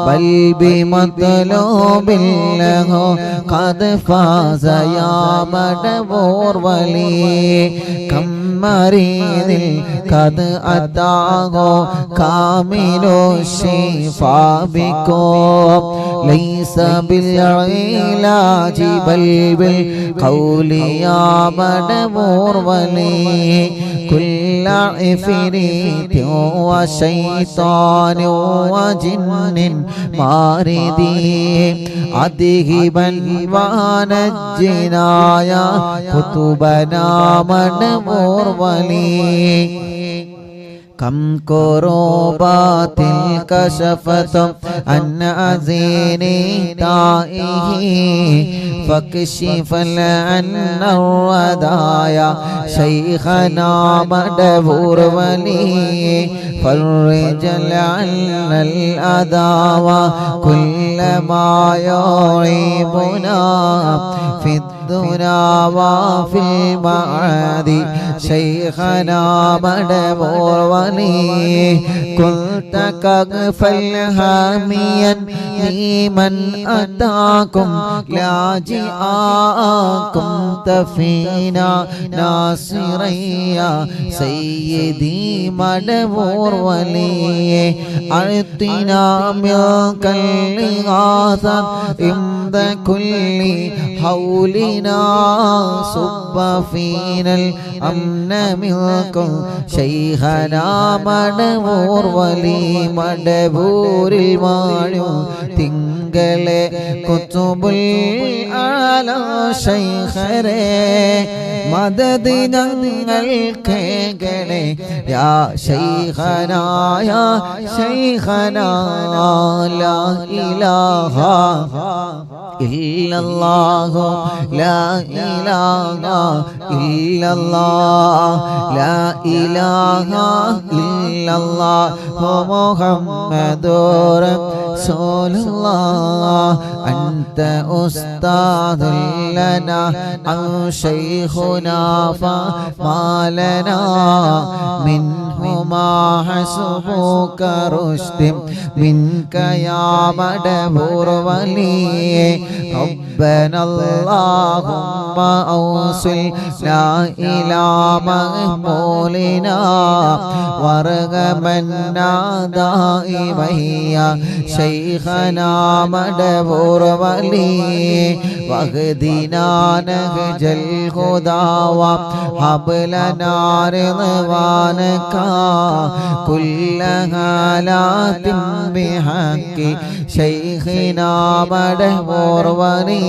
بل بمطلوب له قد فاز يا مدبور ولي كم مريض قد أتاه كامل الشفاء بكم ليس بالعلاج بل بالقول يا مدبور ولي كل عفريت وشيطان وجن ماردي أذهبا ونجنا يا كتبنا مدبور ولي كم كروبات كشفت عن أزيني تائه فاكشف عنا الردايا شيخنا مدبور ولي فرج عنا الأذى وكل ما يعيبنا في الدنيا وفي المعاد شيخنا مدبور ولي كنت كغفل هاميا لمن أتاكم لاجئاكم تفينا ناصريا سيدي مدبور ولي أعطنا منك الإغاثة عند كل حولنا صب فينا الأمن منكم شيخنا مدبور ولي مدبور المعلوم തിങ്കളെ കുത്തുബുൽ ആല ശൈഖരേ മദദ് ഞങ്ങൾക്ക് കേളെ യാ ശൈഖനാ യാ ശൈഖനാ ലാ ഇലാഹ ഇല്ലല്ലാഹു ലാ ഇലാഹ ഇല്ലല്ലാഹ് ലാ ഇലാഹ ഇല്ലല്ലാഹു മുഹമ്മദുർ റസൂലുള്ളാഹ് അൻത ഉസ്താദുൽ ലനാ ഔ ശൈഖുനാ ഫമാ ലനാ മിൻഹുമാ ഹസ്ബുക റുശ്ദി മിൻക യാ മദബൂർ വലി ربنا اللهم أوصلنا إلى مقبولنا وارغمنا دائما يا شيخنا مدبور ولي واهدنا نهج الهدى وهب لنا رضوانك كل حالات بحق شيخنا مدبور ولي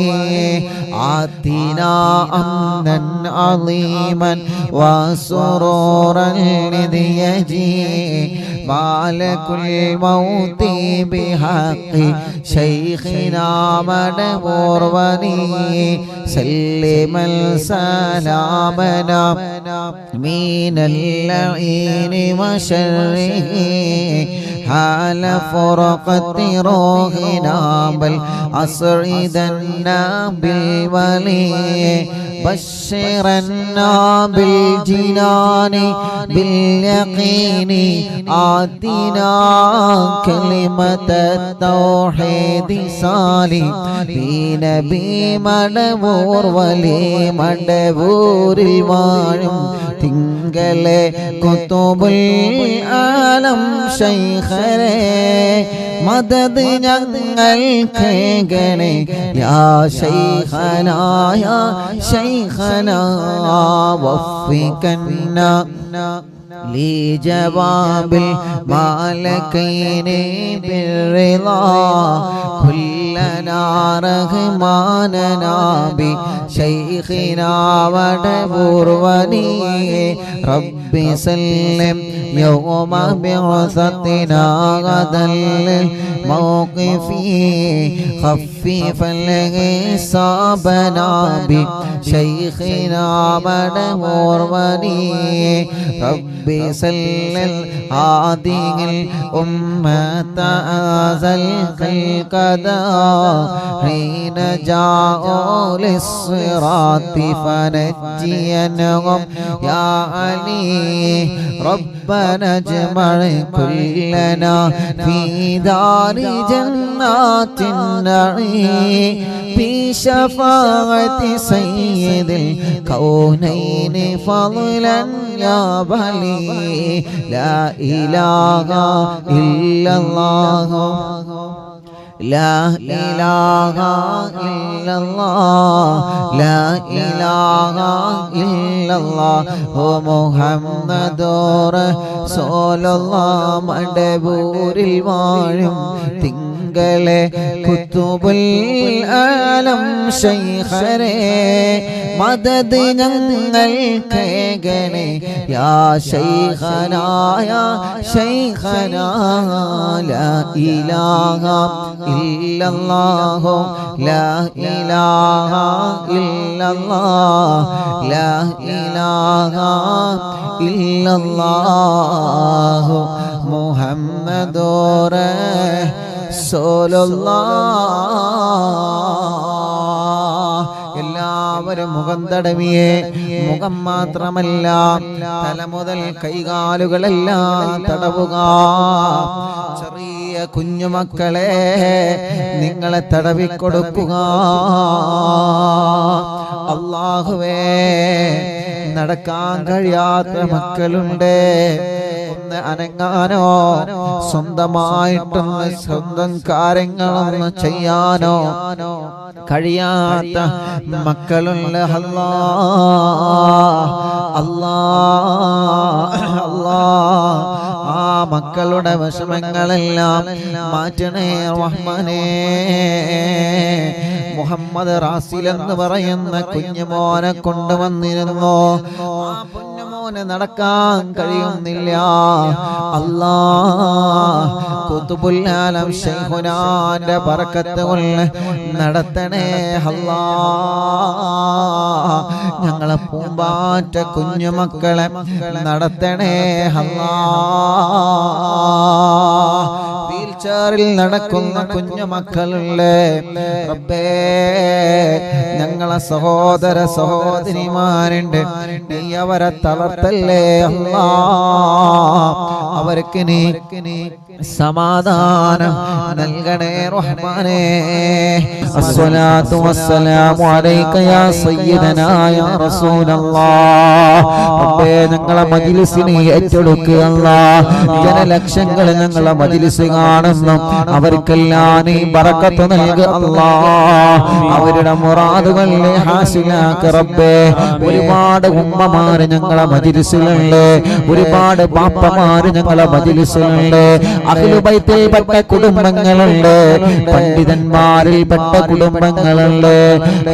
آتنا أمنا عظيما وسرورا إذ يجي مالك الموت بحق شيخنا مدبور ولي سلم سلامنا من اللعين وشره حال فرقة روحنا بل أسعدنا بالولي بشرنا بالجنان باليقين آتنا كلمة التوحيد صالي بنبي مدبور ولي مدبور المعلم തിങ്കളെ കുത്തുബുൽ ആലം ശൈഖരേ മദദ് ഞങ്ങൾക്ക് കേളെ യാ ശൈഖനാ യാ ശൈഖനാ വഫികന്ന لجواب المالكين بالرضا كلنا رحماننا بشيخنا مدبور ولي رب سلم يوم بعثتنا غدا للموقف خفف الحسابنا بشيخنا مدبور ولي رب سلل هذه الأمة أزل القضاء حين جاءوا للصراط فنجينهم يا علي ربنا اجمع كلنا في دار جنات النعيم بشفاعة سيد الكونين فضلا يا بلي لا إله إلا الله لا إله إلا الله لا إله إلا الله محمد رسول الله മടവൂരിൽ വാഴും തിങ്കളെ കുത്തുബുൽ ആലം ശൈഖരേ മദദ് ഞങ്ങൾ കേകണേ യാ ശൈഖനാ യാ ശൈഖനാ ലാ ഇലാഹ ഇല്ലല്ലാഹു ലാ ഇലാഹ ഇല്ലല്ലാഹ് ലാ ഇലാഹ ഇല്ലല്ലാഹു മുഹമ്മദുർ റസൂലുള്ളാഹ്. എല്ലാവരും മുഖം തടവിയേ. മുഖം മാത്രമല്ല തല മുതൽ കൈകാലുകളെല്ലാം തടവുക. ചെറിയ കുഞ്ഞുമക്കളെ നിങ്ങളെ തടവിക്കൊടുക്കുക. അല്ലാഹുവേ, നടക്കാൻ കഴിയാത്ത മക്കളുണ്ട്. ഒന്ന് അനങ്ങാനോ സ്വന്തമായിട്ടൊന്ന് സ്വന്തം കാര്യങ്ങളൊന്ന് ചെയ്യാനോ കഴിയാത്ത മക്കളുണ്ട്. അല്ലാ അല്ലാ അല്ലാ, ആ മക്കളുടെ വിഷമങ്ങളെല്ലാം മാറ്റണേ റഹ്മാനേ. മുഹമ്മദ് റാസിൽ എന്ന് പറയുന്ന കുഞ്ഞുമോനെ കൊണ്ടുവന്നിരുന്നു. ആ കുഞ്ഞുമോനെ നടക്കാൻ കഴിയുന്നില്ല. അല്ലാ, ഖുതുബുൽ ആലം ശൈഖുനാന്റെ ബറക്കത്ത് കൊണ്ട് നടത്തണേ അല്ലാ. ഞങ്ങളെ പൂമ്പാറ്റ കുഞ്ഞുമക്കളെ നടത്തണേ അല്ലാ. വീൽചെയറിൽ നടക്കുന്ന കുഞ്ഞുമക്കളുടെ റബ്ബേ, ഞങ്ങളെ സഹോദര സഹോദരിമാരുണ്ട്, നീ അവരെ തളർത്തല്ലേ അല്ലാ. അവർക്ക് നീ സമാധാനം നൽകണേ റഹ്മാനേ. അസ്സലാത്തു വസ്സലാമു അലൈക യാ സയ്യിദനാ യാ റസൂലല്ലാഹ്. റബ്ബേ, ഞങ്ങളെ മജ്ലിസിനെ ഏറ്റെടുക്കുക അല്ലാഹ്. ജനലക്ഷങ്ങൾ ഞങ്ങളെ മജ്ലിസ് കാണുന്നു, അവർക്കെല്ലാം നീ ബറക്കത്ത് നൽകുക അല്ലാഹ്. അവരുടെ മുറാദുകൾ ഹാസിലാക്ക റബ്ബേ. ഒരുപാട് ഉമ്മമാര് ഞങ്ങളെ മജ്ലിസിലുണ്ട്, ഒരുപാട് ബാപ്പമാര് ഞങ്ങളെ മജ്ലിസിലുണ്ട്, അഹ്ലുബൈത്തിൽ പെട്ട കുടുംബങ്ങളുണ്ട്, പണ്ഡിതന്മാരിൽ പെട്ട കുടുംബങ്ങളുണ്ട്,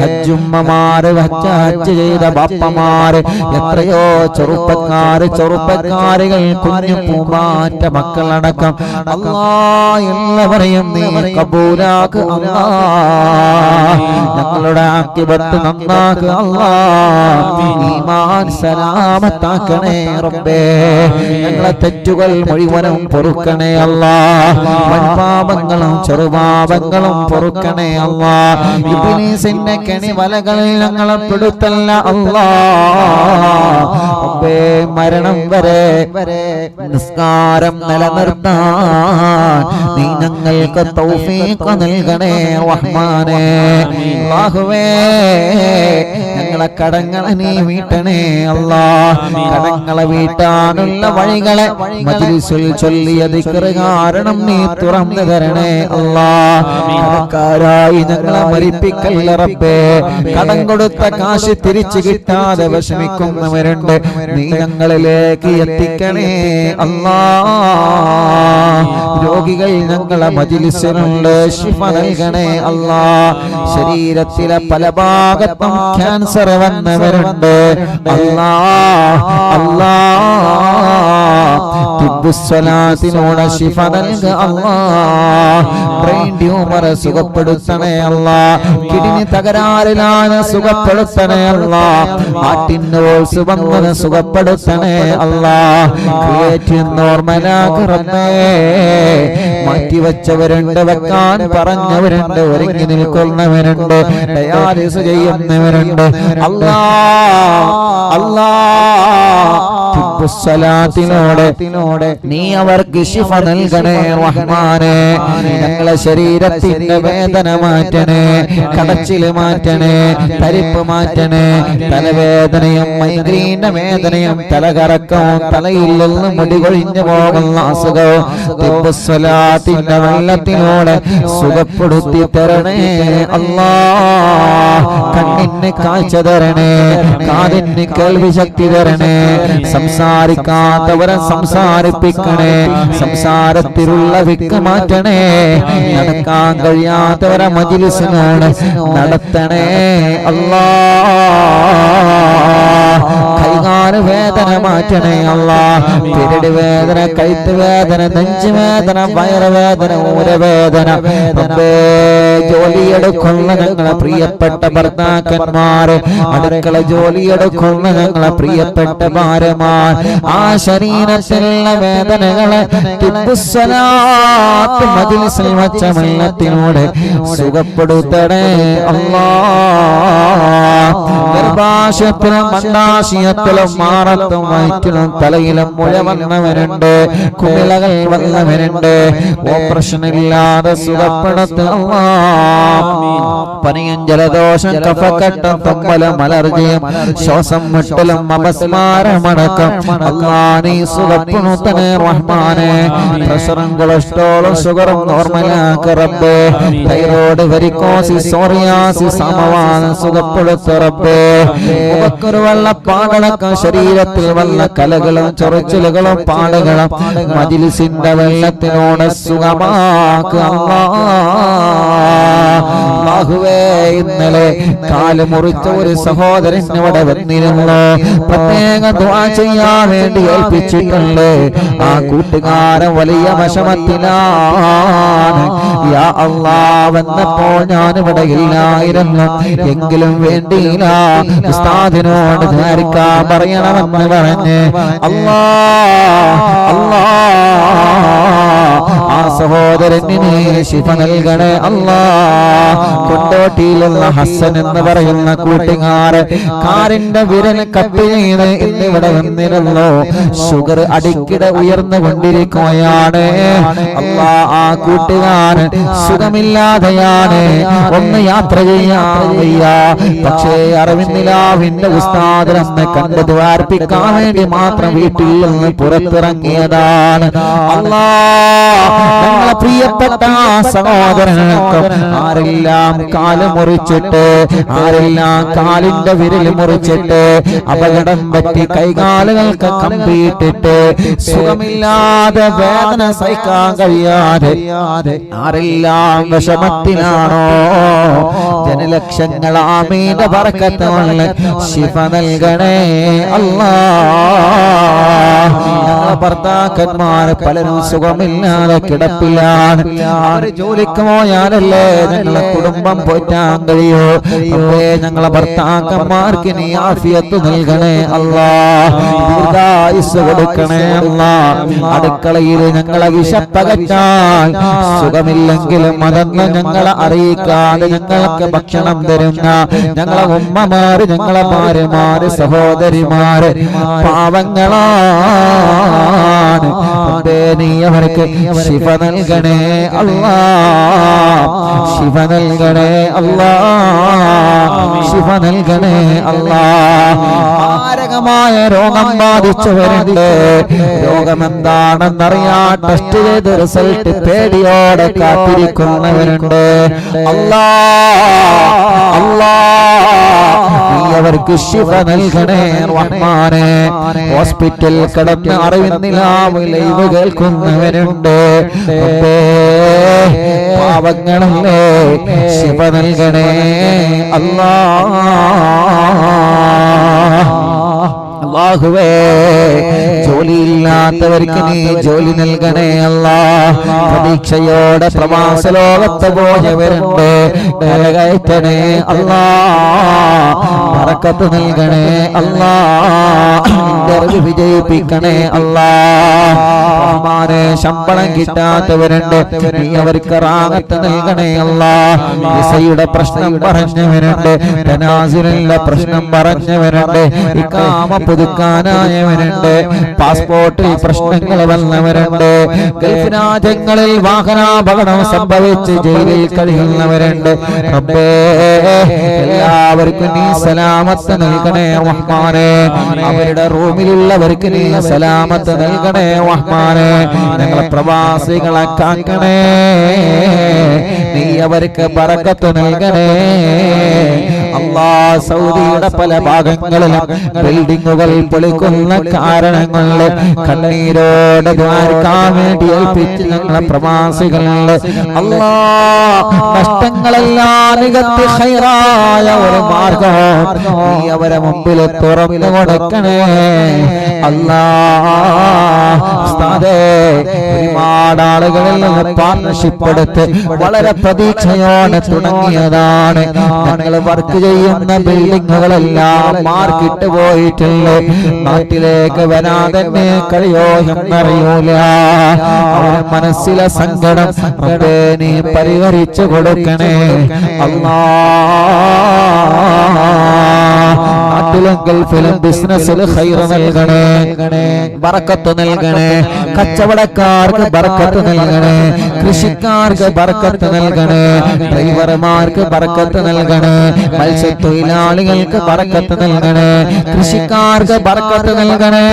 ഹജ്ജുമ്മമാര്, ഹജ്ജ് ചെയ്ത ബാപ്പമാര്, എത്രയോ ചെറുപ്പക്കാരികൾ, കുഞ്ഞു പൂമാറ്റ മക്കളടക്കം അല്ലാഹ് എല്ലാവരെയും നീ കബൂലാക്ക് അല്ലാഹ്. ഞങ്ങളുടെ ആഖിബത്ത് നന്നാക്ക് അല്ലാഹ്. ഈമാൻ സലാമത്താക്കണേ റബ്ബേ. ഞങ്ങളെ തെറ്റുകൾ മുഴുവനും പൊറുക്കണേ അല്ലാഹ്. വൻപാപങ്ങളും ചെറുപാപങ്ങളും പൊറുക്കണേ അല്ലാഹ്. ഇബ്ലീസിന്റെ കെണിവലകളിൽ ഞങ്ങളെ പെടുത്തല്ല അല്ലാഹ്. റബ്ബേ, മരണം വരെ നിസ്കാരം നിലനിർത്താൻ നീ ഞങ്ങൾക്ക് തൗഫീഖ് നൽകണേ റഹ്മാനേ. അല്ലാഹുവേ, ഞങ്ങളെ കടങ്ങളെ നീ വീട്ടണേ അല്ലാഹ്. കടങ്ങളെ വീട്ടാനുള്ള വഴികളെ മജ്ലിസിൽ ചൊല്ലിയ ദിക്ർ കാരണം നീ തുറന്നു തരണേ അല്ലാഹ്. കടക്കാരായി ഞങ്ങളെ മരിപ്പിക്കല്ല റബ്ബേ. കടം കൊടുത്ത കാശ് തിരിച്ചു കിട്ടാതെ വിഷമിക്കുന്നവരുണ്ട്, നീ ഞങ്ങളിലേക്ക് എത്തിക്കണേ അല്ലാഹ്. രോഗികൾ ഞങ്ങളെ മജ്ലിസിലുണ്ട്, ശിഫ നൽകണേ അല്ലാഹ്. ശരീരത്തിലെ പല ഭാഗത്തും ക്യാൻസർ വന്നവരുണ്ട് അല്ലാഹ്. തിബ്ബുസ്സലാത്തിനോട് ശിഫ നൽക അല്ലാഹ്. ബ്രെയിൻ ട്യൂമർ സുഖപ്പെടുത്തണേ അല്ലാഹ്. കിഡ്നി തകരാറിലാണ് സുഖപ്പെടുത്തണേ അല്ലാഹ്. ഹാർട്ടിനോൾസ് വന്നത് സുഖപ്പെടുത്തണേ അല്ലാഹ്. ക്രിയേറ്റിൻ നോർമലാക്ക് റബ്ബേ. മാറ്റിവെച്ചവരുണ്ട്, വെക്കാൻ പറഞ്ഞവരുണ്ട്, ഒരുങ്ങി നിൽക്കുന്നവരുണ്ട്, ഡയാലിസ് ചെയ്യുന്നവരുണ്ട്. അല്ലാ അല്ലാ സ്വലാത്തിനോടെ നീ അവർക്ക് ശിഫ നൽകണേ റഹ്മാനേ. ഞങ്ങളെ ശരീരത്തിന്റെ വേദന മാറ്റണേ, കടച്ചില് മാറ്റണേ, തരിപ്പ് മാറ്റണേ, തലവേദനയും മൈഗ്രീന്റെ വേദനയും തലകറക്കവും തലയിൽ നിന്ന് മുടി കൊഴിഞ്ഞു പോകുന്ന അസുഖവും സ്വലാത്തിന്റെ വെള്ളത്തിനോടെ സുഖപ്പെടുത്തി തരണേ അല്ലാ. കണ്ണിന് കാഴ്ച തരണേ, കാതിന് കേൾവി ശക്തി തരണേ, സംസാരിക്കാത്തവരെ സംസാരിപ്പിക്കണേ, സംസാരത്തിലുള്ള വിക്ക് മാറ്റണേ, നടക്കാൻ കഴിയാത്തവരെ മജ്‌ലിസിനോട് നടത്തണേ അല്ലാ. കൈകാല് വേദന മാറ്റണേ അല്ലാ. പിരടി വേദന, കഴുത്ത് വേദന, നെഞ്ച് വേദന, വയറുവേദന, ഊരവേദന, ജോലിയെടുക്കുന്ന ഞങ്ങളെ പ്രിയപ്പെട്ട ഭർത്താക്കന്മാര്, അടുക്കള ജോലിയെടുക്കുന്ന ഞങ്ങളെ പ്രിയപ്പെട്ട ഭാര്യമാർ, ആ ശരീരത്തിലുള്ള വേദനകളെ സ്വലാത്ത് മജ്‌ലിസിൽ വച്ച വെള്ളത്തിനോട് സുഖപ്പെടുത്തണേ അല്ലാ. ഗർഭാശയത്തിലും അണ്ഡാശയത്തിലും മാറത്തും വയറ്റിലും തലയിലും മുഴ വന്നവരുണ്ട്, കുമിളകൾ വന്നവരുണ്ട്, ഓപ്പറേഷൻ ഇല്ലാതെ സുഖപ്പെടുത്തുക. പനിയും ജലദോഷം കഫക്കെട്ടും തുമ്മലും അലർജിയും ശ്വാസം മുട്ടലും അപസ്മാരമടക്കം അല്ലാ നീ സുഖപ്പെടുത്തണേ റഹ്മാനേ. പ്രഷറും കൊളസ്ട്രോളും ഷുഗറും നോർമലാക്ക റബ്ബേ. തൈറോയ്ഡ്, വെരിക്കോസിസ്, സോറിയാസിസ്, സമവാദം സുഖപ്പെടുത്ത റബ്ബേ. മുഖക്കൊരു വെള്ളപ്പാടടക്കം ശരീരത്തിൽ വല്ല കലകളും ചൊറിച്ചിലുകളും പാടുകളും മജ്‌ലിസിന്റെ വെള്ളത്തിനോട് സുഖമാക്കുക അല്ലാഹുവേ. ഇന്നലെ കാല് മുറിച്ച ഒരു സഹോദരൻ ഇവിടെ വന്നിരുന്നു, പ്രത്യേക ദുആ ചെയ്യാൻ വേണ്ടി ഏൽപ്പിച്ചിട്ടുണ്ട്. ആ കൂട്ടുകാരൻ വലിയ വിഷമത്തിലാണ്. യാ അല്ലാഹ്, വന്നപ്പോൾ ഞാനിവിടെ ഇല്ലായിരുന്നു, എങ്കിലും വേണ്ടിയില്ല ഉസ്താദിനോട് ധാരിക്കാൻ പറയണമെന്ന് പറഞ്ഞ് ആ സഹോദരന് ശിഫ നൽകണേ അല്ലാ. കൊണ്ടോട്ടിയിലുള്ള ഹസൻ എന്ന് പറയുന്ന കൂട്ടുകാരൻ കാറിന്റെ വിരൽ കട്ട് ചെയ്ത് ഇന്നിവിടെ വന്നിരുന്നു. ഷുഗർ അടിക്കിടെ ഉയർന്നുകൊണ്ടിരിക്കുകയാണ് അല്ലാ. ആ കൂട്ടുകാരൻ സുഖമില്ലാതെയാണ്, ഒന്ന് യാത്ര ചെയ്യാൻ വയ്യ. പക്ഷേ അറിവിന്ദിലാവിന്റെ ഉസ്താദിനെ കണ്ട് ദ്വാർപ്പിക്കാൻ വേണ്ടി മാത്രം വീട്ടിൽ നിന്ന് പുറത്തിറങ്ങിയതാണ് അല്ലാ. ഞങ്ങളെ പ്രിയപ്പെട്ട സഹോദരനൊക്കെ ആരെല്ലാം കാല് മുറിച്ചിട്ട്, ആരെല്ലാം കാലിന്റെ വിരൽ മുറിച്ചിട്ട്, അപകടം പറ്റി കൈകാലുകൾക്ക് കമ്പിയിട്ടിട്ട് സുഖമില്ലാതെ വേദന സഹിക്കാൻ കഴിയാതെ ആരെല്ലാം വിഷമത്തിലാണോ, ജനലക്ഷങ്ങൾ ആമീന്റെ ബറക്കത്തുള്ള ശിഫ നൽകണേ അല്ലാ. ഞങ്ങളെ ഭർത്താക്കന്മാർ പലരും സുഖമില്ലാതെ കിടപ്പിലാണ്. അവര് ജോലിക്ക് പോയാലല്ലേ ഞങ്ങളെ കുടുംബം പോറ്റാൻ കഴിയൂ. ഞങ്ങളെ ഭർത്താക്കന്മാർക്ക് നീ ആഫിയത്ത് നൽകണേ അല്ലാ, ദീർഘായുസ്സ് കൊടുക്കണേ അല്ലാ. അടുക്കളയിൽ ഞങ്ങളെ വിശപ്പകറ്റാൻ സുഖമില്ലെങ്കിലും അതൊന്നും ഞങ്ങളെ അറിയിക്കാതെ ഞങ്ങൾക്ക് ഭക്ഷണം തരുന്ന ഞങ്ങളെ ഉമ്മമാര്, ഞങ്ങളെ ഭാര്യമാര്, സഹോദരിമാര് പാവങ്ങളാണ്. നീ അവർക്ക് ശിഫ നൽകണേ അല്ലാ, ശിഫ നൽകണേ അല്ലാ, ശിഫ നൽകണേ അല്ലാ. മാരകമായ രോഗം ബാധിച്ചവരുണ്ട്, രോഗമെന്താണെന്നറിയാ ടെസ്റ്റ് ചെയ്ത് റിസൾട്ട് പേടിയോടെ കാത്തിരിക്കുന്നവരുണ്ട് അല്ലാ. അല്ലാ നീ അവർക്ക് ശിഫ നൽകണേ റഹ്മാനേ. ഹോസ്പിറ്റൽ കിടന്ന് അറിവിന്നിലാവ് ലൈവ് കേൾക്കുന്നവരുണ്ട്, പാവങ്ങളല്ലേ ശിഫ നൽകണേ അല്ലാ. അല്ലാഹുവേ ജോലിയില്ലാത്തവർക്ക് നീ ജോലി നൽകണേ അല്ലാ. പ്രതീക്ഷയോടെ പ്രവാസ ലോകത്ത് പോയവരുണ്ട്, കരകയറ്റണേ അല്ലാ. ബറക്കത്ത് നൽകണേ അല്ലാ. ഇന്റർവ്യൂ വിജയിപ്പിക്കണേ അല്ലാ. റഹ്മാനെ ശമ്പളം കിട്ടാത്തവരുണ്ട്, നീ അവർക്ക് റാഹത്ത് നൽകണേ അല്ലാ. വിസയുടെ പ്രശ്നം പറഞ്ഞവരുണ്ട്, തനാസുലിന്റെ പ്രശ്നം പറഞ്ഞവരുണ്ട്, ഇഖാമ പുതുക്കാനായവരുണ്ട്, പാസ്പോർട്ടിൽ പ്രശ്നങ്ങൾ വന്നവരുണ്ട്, ഗൾഫ് രാജ്യങ്ങളിൽ വാഹനാപകടം സംഭവിച്ച് ജയിലിൽ കഴിയുന്നവരുണ്ട്. റബ്ബേ എല്ലാവർക്കും നീ സലാമത്ത് നൽകണേ റഹ്മാനെ. അവരുടെ റൂമിലുള്ളവർക്ക് നീ സലാമത്ത് നൽകണേ റഹ്മാനെ. ഞങ്ങളെ പ്രവാസികളെ കാക്കണേ, നീ അവർക്ക് ബറക്കത്ത് നൽകണേ അല്ലാ. സൗദിയുടെ പല ഭാഗങ്ങളിലും ബിൽഡിങ്ങുകൾ പൊളിക്കുന്ന കാരണങ്ങളിൽ കണ്ണീരോടെ ദ്വാരക്കാൻ വേണ്ടി ഏൽപ്പിച്ച് ഞങ്ങളെ പ്രവാസികളുണ്ട് അല്ലാ. നഷ്ടങ്ങളെല്ലാം നികത്തി ഖൈറായ ഒരു മാർഗം നീ അവരെ മുമ്പിൽ തുറന്നു കൊടുക്കണേ അല്ലാ. ഒരുപാട് ആളുകളിൽ നിന്ന് പാർട്ണർഷിപ്പ് എടുത്ത് വളരെ പ്രതീക്ഷയോടെ തുടങ്ങിയതാണ്. ഞങ്ങൾ വർക്ക് ചെയ്യുന്ന ബിൽഡിങ്ങുകളെല്ലാം മാർക്കിട്ട് പോയിട്ടില്ലേ. നാട്ടിലേക്ക് വരാതെ കഴിയോ എന്നറിയൂല. അവരുടെ മനസ്സിലെ സങ്കടം നീ പരിഹരിച്ചു കൊടുക്കണേ അല്ലാ. നാട്ടിലും ഗൾഫിലും ബിസിനസ്സിൽ ഖൈർ നൽകണേ, ബറക്കത്ത് നൽകണേ. കച്ചവടക്കാർക്ക് ബറക്കത്ത് നൽകണേ, കൃഷിക്കാർക്ക് ബറക്കത്ത് നൽകണേ, ഡ്രൈവർമാർക്ക് ബറക്കത്ത് നൽകണേ, മത്സ്യത്തൊഴിലാളികൾക്ക് ബറക്കത്ത് നൽകണേ, കൃഷിക്കാർക്ക് ബറക്കത്ത് നൽകണേ,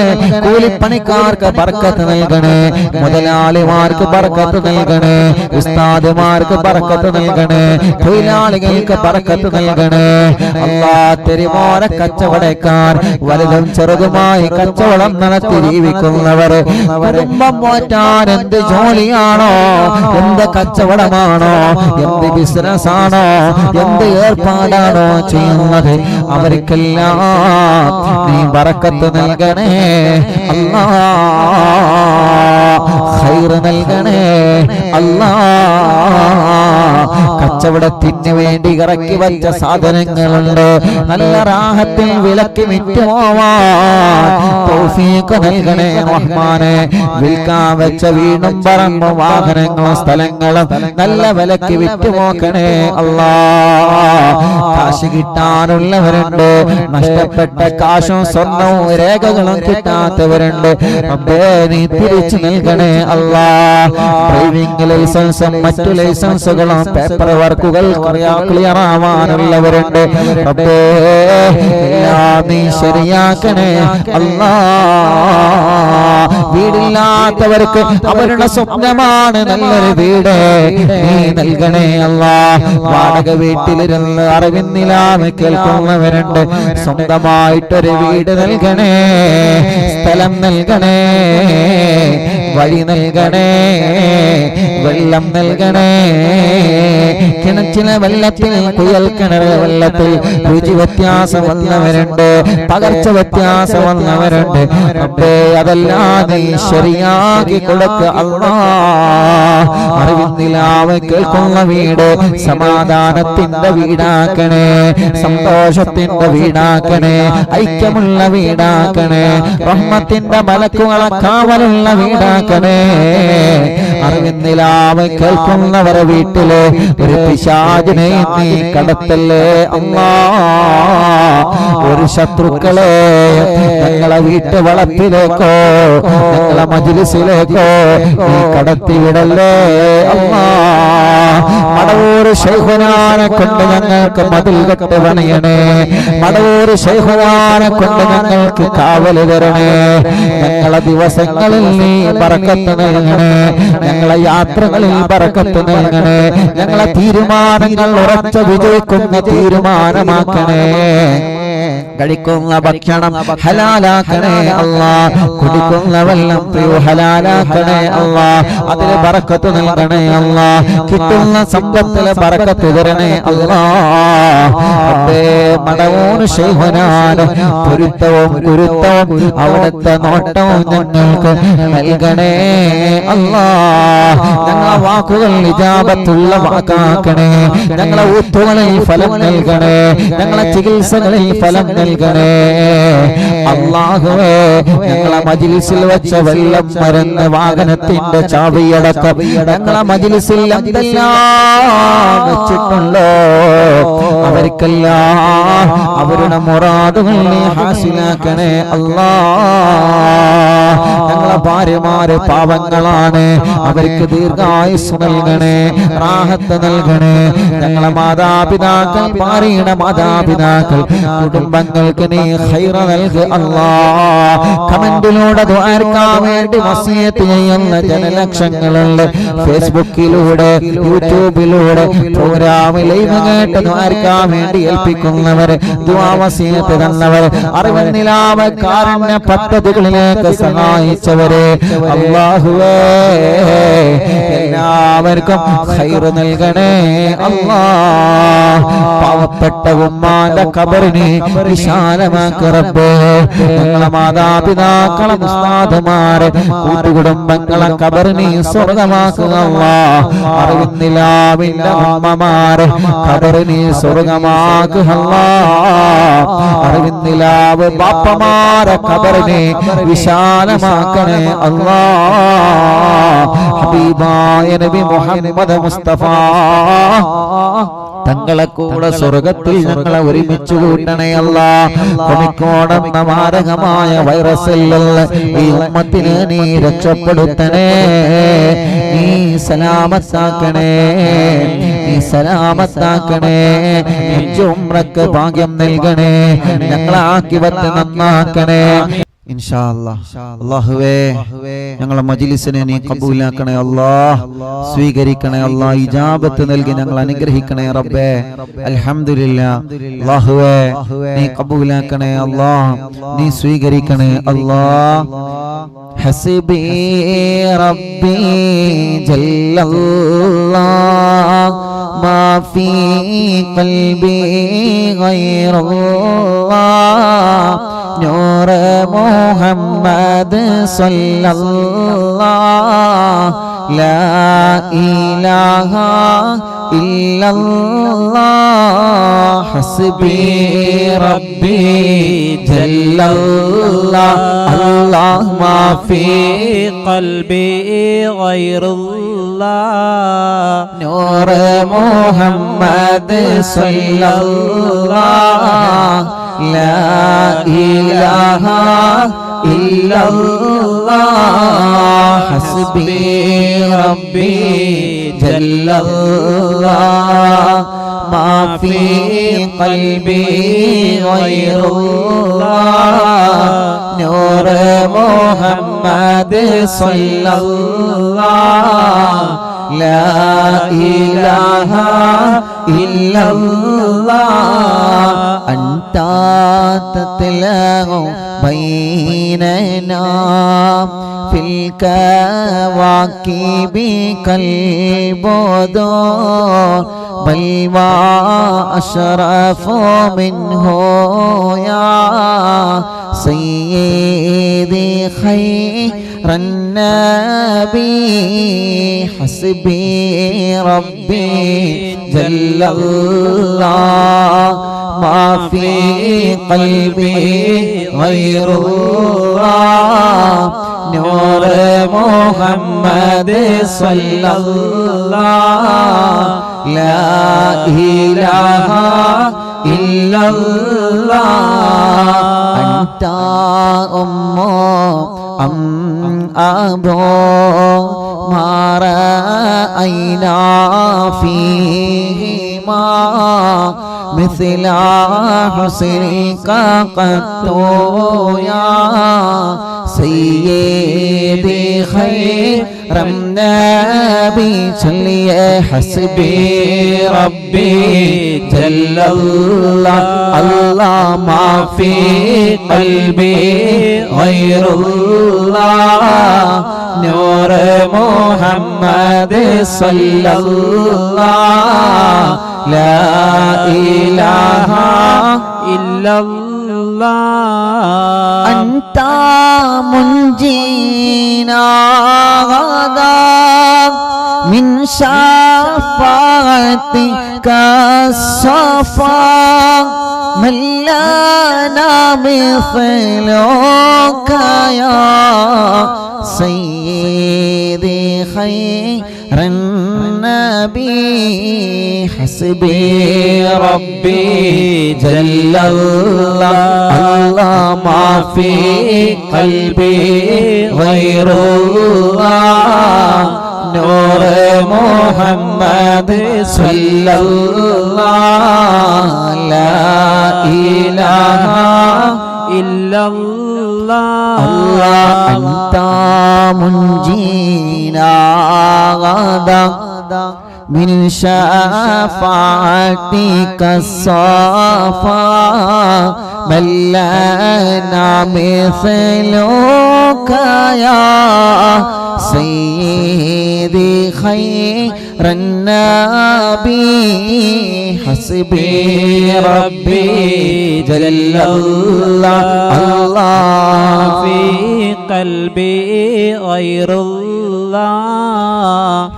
കൂലിപ്പണിക്കാർക്ക് ബറക്കത്ത് നൽകണേ, മുതലാളിമാർക്ക് ബറക്കത്ത് നൽകണേ, ഉസ്താദുമാർക്ക് ബറക്കത്ത് നൽകണേ, തൊഴിലാളികൾക്ക് ബറക്കത്ത് നൽകണേ അല്ലാ. തെരുവോര കച്ചവടക്കാർ വലുതും ചെറുതുമായി കച്ചവടം നടത്തി ജീവിക്കുന്നവർ, കുടുംബം പോറ്റാൻ എന്ത് ജോലിയാണോ, എന്ത് കച്ചവടമാണോ, എന്ത് ബിസിനസ് ആണോ, എന്ത് ഏർപ്പാടാണോ ചെയ്യുന്നത്, അവർക്കെല്ലാം നീ ബറക്കത്ത് നൽകണേ അല്ലാ. ഖൈർ നൽകണേ അല്ലാ. കച്ചവടത്തിന് വേണ്ടി ഇറക്കി വച്ച സാധനങ്ങളുണ്ട്, നല്ല റാഹത്തിൽ വിലക്ക് വിറ്റുപോവാൻ തൗഫീഖ് നൽകണേ റഹ്മാനെ. വിൽക്കാൻ വെച്ച വീടും പറമ്പും വാഹനങ്ങളും സ്ഥലങ്ങളും നല്ല വിലക്ക് വിറ്റുപോക്കണേ അല്ലാ. കാശ് കിട്ടാനുള്ളവരുണ്ട്, നഷ്ടപ്പെട്ട കാശും സ്വർണവും രേഖകളും കിട്ടാത്തവരുണ്ട്. റബ്ബേ നീ തിരിച്ചു നൽകണേ അല്ലാ. ഡ്രൈവിംഗ് ലൈസൻസും മറ്റു ലൈസൻസുകളും പേപ്പർ വർക്കുകൾ ക്ലിയർ ആവാനുള്ളവരുണ്ട്. റബ്ബേ എല്ലാം നീ ശരിയാക്കണേ അല്ലാ. വീടില്ലാത്തവർക്ക് അവരുടെ സ്വപ്നമാണ് നല്ലൊരു വീട്, നീ നൽകണേ അല്ലാ. വാടക വീട്ടിലിരുന്ന് അറിവിന്നിലാന്ന് കേൾക്കുന്നവരുണ്ട്, സ്വന്തമായിട്ടൊരു വീട് നൽകണേ, സ്ഥലം നൽകണേ, വഴി നൽകണേ, വെള്ളം നൽകണേ. കിണറ്റിലെ വെള്ളത്തിൽ കുയൽ കിണർ വെള്ളത്തിൽ രുചി വ്യത്യാസം വന്നവരുണ്ട്, പകർച്ച വ്യത്യാസം വന്നവരുണ്ട്. റബ്ബേ അതെല്ലാം നീ ശരിയാക്കി കൊടുക്ക അല്ലാ. അറിവിന്നിലാവ് കേൾക്കുന്ന വീട് സമാധാനത്തിന്റെ വീടാക്കണേ, സന്തോഷത്തിന്റെ വീടാക്കണേ, ഐക്യമുള്ള വീടാക്കണേ, റഹ്മത്തിന്റെ മലക്കുകളെ കാവലുള്ള വീടാക്കണേ. അറിവിന്നിലാവ് കേൾക്കുന്നവരെ വീട്ടില് ഒരു പിശാചിനെ നീ കടത്തല്ലേ അല്ലാ. ഒരു ശത്രുക്കളെ ഞങ്ങളെ വീട്ടു വളപ്പിലേക്കോ ഞങ്ങളെ മജ്‌ലിസിലേക്കോ നീ കടത്തിവിടല്ലേ അല്ലാ. മടവൂർ ശൈഖുനാനെ കൊണ്ട് ഞങ്ങൾക്ക് മതിൽ കെട്ട് പണിയണേ, മടവൂർ ശൈഖുനാനെ കൊണ്ട് ഞങ്ങൾക്ക് കാവല് തരണേ. ഞങ്ങളെ ദിവസങ്ങളിൽ നീ ബറക്കത്ത് നൽകണേ, ഞങ്ങളെ യാത്രകളിൽ ബറക്കത്ത് നൽകണേ, ഞങ്ങളെ തീരുമാനങ്ങൾ ഉറച്ച വിജയിക്കുന്ന തീരുമാനമാക്കണേ. കഴിക്കുന്ന ഭക്ഷണം ഹലാലാക്കണേ അല്ലാഹ്. കുടിക്കുന്ന വെള്ളം ഹലാലാക്കണേ അല്ലാഹ്. അതിൽ ബറക്കത്ത് നൽകണേ അല്ലാഹ്. കിട്ടുന്ന സമ്പത്തിൽ ബറക്കത്ത് തരണേ അല്ലാഹ്. മടവൂർ ശൈഖനാണ് പൊരുത്തവും ഗുരുത്തവും അവിടുത്തെ നോട്ടവും ഞങ്ങൾക്ക് നൽകണേ അല്ലാഹ്. ഞങ്ങളെ വാക്കുകൾ ഇജാബത്തുള്ള വാക്കാക്കണേ. ഞങ്ങളെ ഊത്തുകളിൽ ഫലം നൽകണേ. ഞങ്ങളെ ചികിത്സകളിൽ ഫലം നൽകണേ അല്ലാഹുവേ. ഞങ്ങളെ മജ്ലിസിൽ വെച്ച വെള്ളം മരുന്ന് വാഹനത്തിന്റെ ചാവിയടക്കം ഞങ്ങളെ മജ്ലിസിൽ എന്തെല്ലാം വെച്ചിട്ടുണ്ടോ അവർക്കെല്ലാം അവരുടെ മുറാദുകൾ നീ ഹാസിലാക്കണേ അല്ലാഹ്. ഞങ്ങളെ ഭാര്യമാര് പാവങ്ങളാണ്, അവർക്ക് ദീർഘായുസ് നൽകണേ, റാഹത്ത് നൽകണേ. ഞങ്ങളെ മാതാപിതാക്കൾ, ഭാര്യയുടെ മാതാപിതാക്കൾ, കുടുംബങ്ങൾക്ക് നീ ഖൈർ നൽക് അല്ലാഹ്. കമന്റിലൂടെ ദുആർക്കാൻ വേണ്ടി വസിയത്ത് ചെയ്യുന്ന ജനലക്ഷങ്ങളുണ്ട്. ഫേസ്ബുക്കിലൂടെ യൂട്യൂബിലൂടെ പ്രോഗ്രാം ലൈവ് കേട്ട് ദുആർക്കാൻ വേണ്ടി ഏൽപ്പിക്കുന്നവർ, ദുആ വസിയത്ത് തന്നവർ, അറിവ് നിലാവ് കാരുണ്യ പദ്ധതികളിലേക്ക് സഹായിച്ചവരെ അല്ലാഹുവേ എല്ലാവർക്കും ഖൈർ നൽകണേ അല്ലാഹ്. പാവപ്പെട്ട ഉമ്മാന്റെ ഖബറിനെ വിശാലമാക്ക് റബ്ബേ. ഞങ്ങളെ മാതാപിതാക്കളെ ഉസ്താദുമാരെ കൂട്ടുകുടുംബങ്ങളെ ഖബറിനെ സ്വർഗമാക്കുക അല്ലാഹ്. അറിവിന്നിലാവിന്റെ ഉമ്മമാരെ ഖബറിനെ സ്വർഗമാക്കുക അല്ലാഹ്. അറിവിന്നിലാവ് ബാപ്പമാരെ ഖബറിനെ വിശാലമാക്കണേ അല്ലാഹ്. ഹബീബായ നബി മുഹമ്മദ് മുസ്തഫ തങ്ങളെ കൂടെ സ്വർഗത്തിൽ ഞങ്ങളെ ഒരുമിച്ച് കൂട്ടണേ അല്ലാഹ്. കൊമിക്കോടെന്ന മാരകമായ വൈറസിലുള്ള ഈ ഉമ്മത്തിനെ നീ രക്ഷപ്പെടുത്തണേ, നീ സലാമത്താക്കണേ, നീ സലാമത്താക്കണേ. ഉംറക്ക് ഭാഗ്യം നൽകണേ, ഞങ്ങളെ ആക്കിവത്ത് നന്നാക്കണേ ഇൻഷാ അല്ലാഹ്. അല്ലാഹുവേ ഞങ്ങളെ മജ്ലിസിനെ നീ ഖബൂലാക്കണേ അല്ലാഹ്, സ്വീകരിക്കണേ അല്ലാഹ്. ഇജാബത്ത് നൽകി ഞങ്ങൾ അനുഗ്രഹിക്കണേ റബ്ബേ. അൽഹംദുലില്ലാ. അല്ലാഹുവേ നീ ഖബൂലാക്കണേ അല്ലാഹ്, നീ സ്വീകരിക്കണേ അല്ലാഹ്. ഹസ്ബി റബ്ബി ജല്ലല്ലാഹ് മാ ഫീ ഖൽബി ഗൈറുല്ലാഹ് നൂർ മുഹമ്മദ് സല്ലല്ലാഹ് ലാ ഇലാഹ ഇല്ലല്ലാഹ് ഹസ്ബി റബ്ബി ജല്ലല്ലാഹ് അല്ലാഹ് മാ ഫീ ഖൽബി ഗൈറുല്ലാഹ് നൂർ മുഹമ്മദ് സല്ലല്ലാഹ് ലാ ഇലാഹ ഇല്ലല്ലാഹ് ഹസ്ബി റബ്ബി ജല്ലല്ലാഹ് മാ ഫീ ഖൽബി ഗൈറുല്ലാഹ് നൂർ മുഹമ്മദ് സല്ലല്ലാഹ് ലാ ഇലാഹ ഇല്ലല്ലാഹ് അൻത തത്ലഉ ബൈനനാ ഫിൽ കവാകിബി കൽബുദൂർ ബൽ വാ അശ്റഫു മിൻഹു യാ സയ്യിദി ഖൈറൻ നബി ഹസ്ബി റബ്ബി ജല്ലല്ലാഹ് മാ ഫീ ഖൽബി ഗൈറുല്ലാഹ് നൂർ മുഹമ്മദ് സല്ലല്ലാഹ് ലാ ഇലാഹ ഇല്ലല്ലാഹ് അൻത ഉമ്മു അം അബൂ മാ റഅയ്നാ ഫീഹിമാ مثل حسنك قط يا سيدي خير النبي چلیے حسبي ربي جل الله الله ما في قلبي غير الله نور محمد صلى الله لا إله إلا الله أنت منجينا غدا من شفاعتك الصفا من لنا مثلك يا سيدي خير النبي حسبي ربي جل الله الله ما في قلبي غير الله نور محمد صلى الله لا إله إلا الله الله أنت منجينا غدا من شفاعتك الصفا من لنا مثلك يا سيدي خير النبي حسبي ربي جل الله الله في قلبي غير الله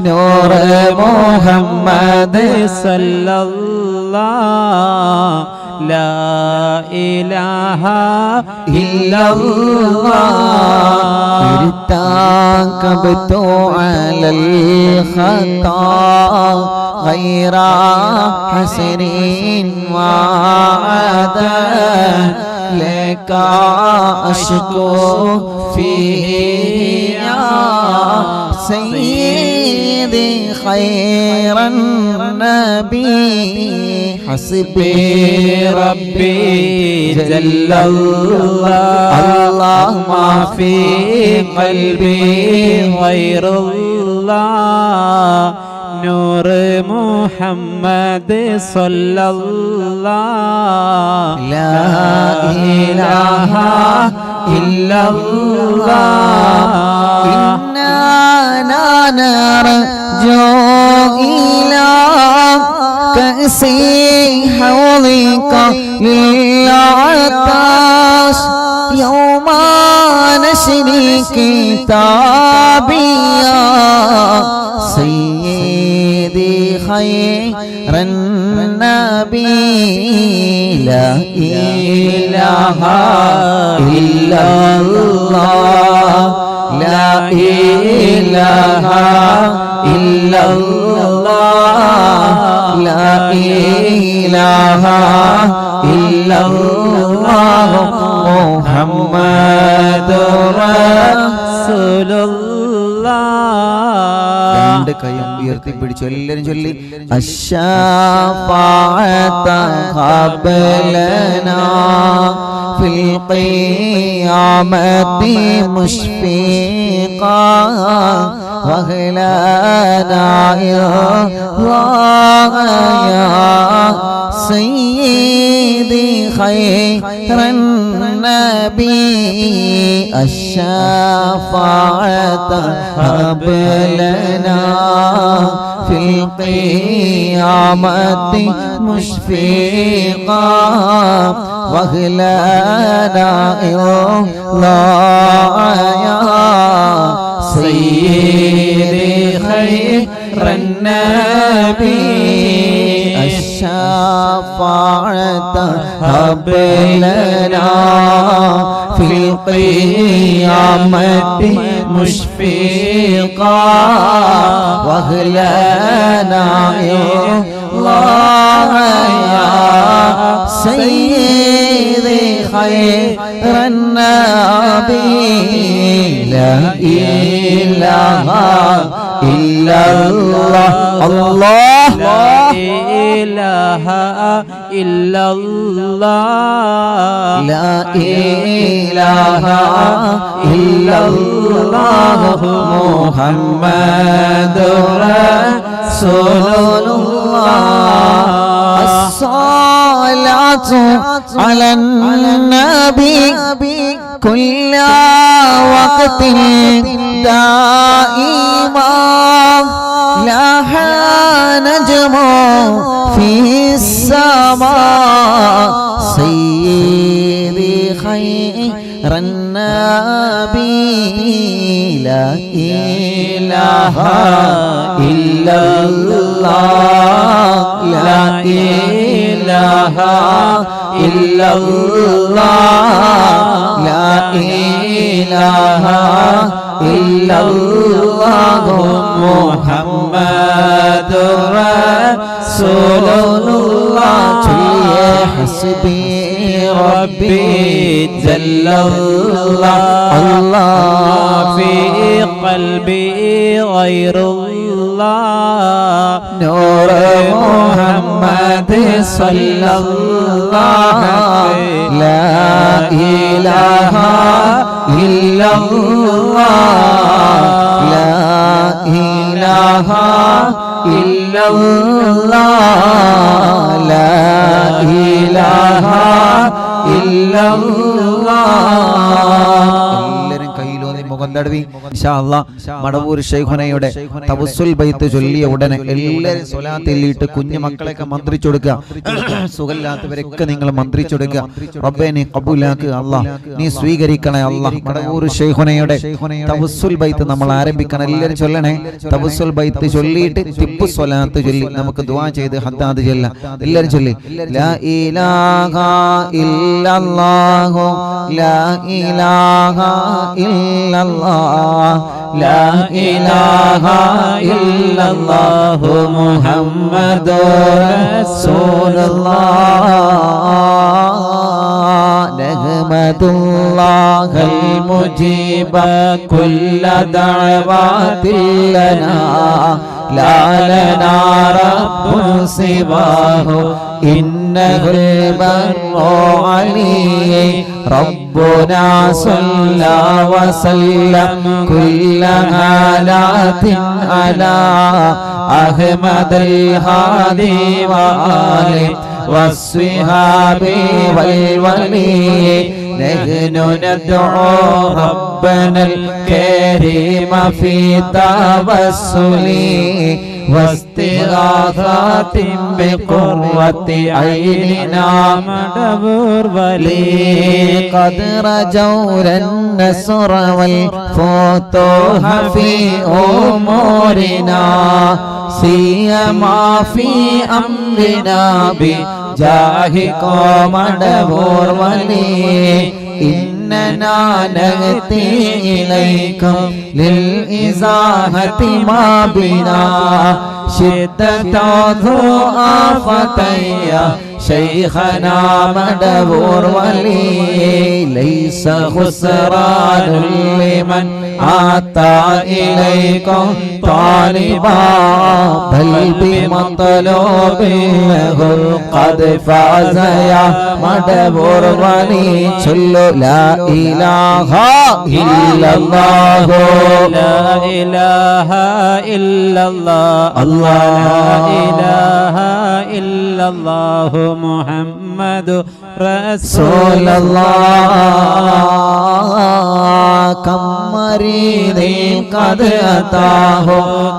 نور محمد صلى الله لا إله إلا الله ارتكبت على الخطا غير حسر وعدا لك أشكو فيه يا سيدي خير النبي حسبي ربي جل الله الله ما في قلبي غير الله نور محمد صلى الله لا إله إلا الله إننا نرجو إلى كأس حوضك للعطاش يوم نشر كتابيا سيدي خير النبي لا إله إلا الله لا إله إلا الله لا إله إلا الله محمد رسول الله രണ്ട് കൈയും ഉയർത്തിപ്പിടിച്ചു എല്ലാവരും ചൊല്ലി അശ്ശാഫാഅത ഖബലനാ ഫിൽ ഖിയാമത്തി മുശ്ഫീഖാ വഹ്ലനാ യാ സയ്യിദി ഖൈറൻ നബി الشفاعة هب لنا في القيامة مشفقا واغلنا الله يا سيدي خير النبي الشفاعة هب لنا في القيامة مشفقا واغلنا الله يا سيدي خير النبي لا إله إلا الله الله لا إله إلا الله لا إله إلا الله محمد رسول الله الصلاة على النبي كل وقت دائما لها نجم في السماء سيدي خير النبي لا إله إلا الله لا إله إلا الله لا إله إلا الله محمد رسول الله حسبي ربي جل الله في قلبي غير الله نور محمد صلى الله لا إله إلا الله لا إله إلا الله لا إله إلا الله മടവൂർ ശൈഖുനയുടെ തവസ്സുൽ ബൈത്ത് ചൊല്ലിയ ഉടനെ എല്ലാവരും സ്വലാത്തില്ലിട്ട് കുഞ്ഞു മക്കളെയൊക്കെ മന്ത്രിച്ചു കൊടുക്കുക. സുഖമില്ലാത്തവരൊക്കെ നിങ്ങൾ മന്ത്രിച്ചു കൊടുക്കുക. റബ്ബേ നീ ഖബൂലാക്ക് അല്ലാഹ്, നീ സ്വീകരിക്കണേ അല്ലാഹ്. മടവൂർ ശൈഖുനയുടെ തവസ്സുൽ ബൈത്ത് നമ്മൾ ആരംഭിക്കണം. എല്ലാവരും ചൊല്ലണേ. തവസ്സുൽ ബൈത്ത് ചൊല്ലിയിട്ട് തിബ്ബു സ്വലാത്ത് ചൊല്ലി നമുക്ക് ദുആ ചെയ്ത് ഹദ്ദാദ് ചൊല്ലാം. എല്ലാവരും ചൊല്ലി ലാ ഇലാഹ ഇല്ലല്ലാഹു ലാ ഇലാഹ ഇല്ലല്ലാഹ് ലാ ഇലാഹ ഇല്ലല്ലാഹു മുഹമ്മദുർ റസൂലുള്ളാഹ് നഹ്മദുല്ലാഹൽ മുജീബ കുല്ല ദഅവാതിൽ ലനാ ലാ ലനാ റബ്ബുൻ സിവാഹു ഇന്നഹുൽ ബർറു അലീ ربنا صلى وسلم كل حالات على أحمد الهادي وآله والصحاب والولي نحن ندعو ربنا الكريم في توسل واستغاثات بقرة عيننا مدبر ولي قد رجوا النصر والفتوح في أمورنا سيما في أمرنا بجاهكم مدبر ولي إننا نأتي إليكم للإزاحة ما بنا شدة ضعفة يا شيخنا مدبور ولي ليس خسران لمن أتى إليكم طالبا بل بمطلوب له قد فاز يا مدبور ولي صلوا لا إله إلا الله لا إله إلا الله الله لا إله إلا الله محمد رسول الله كم مريض قد أتاه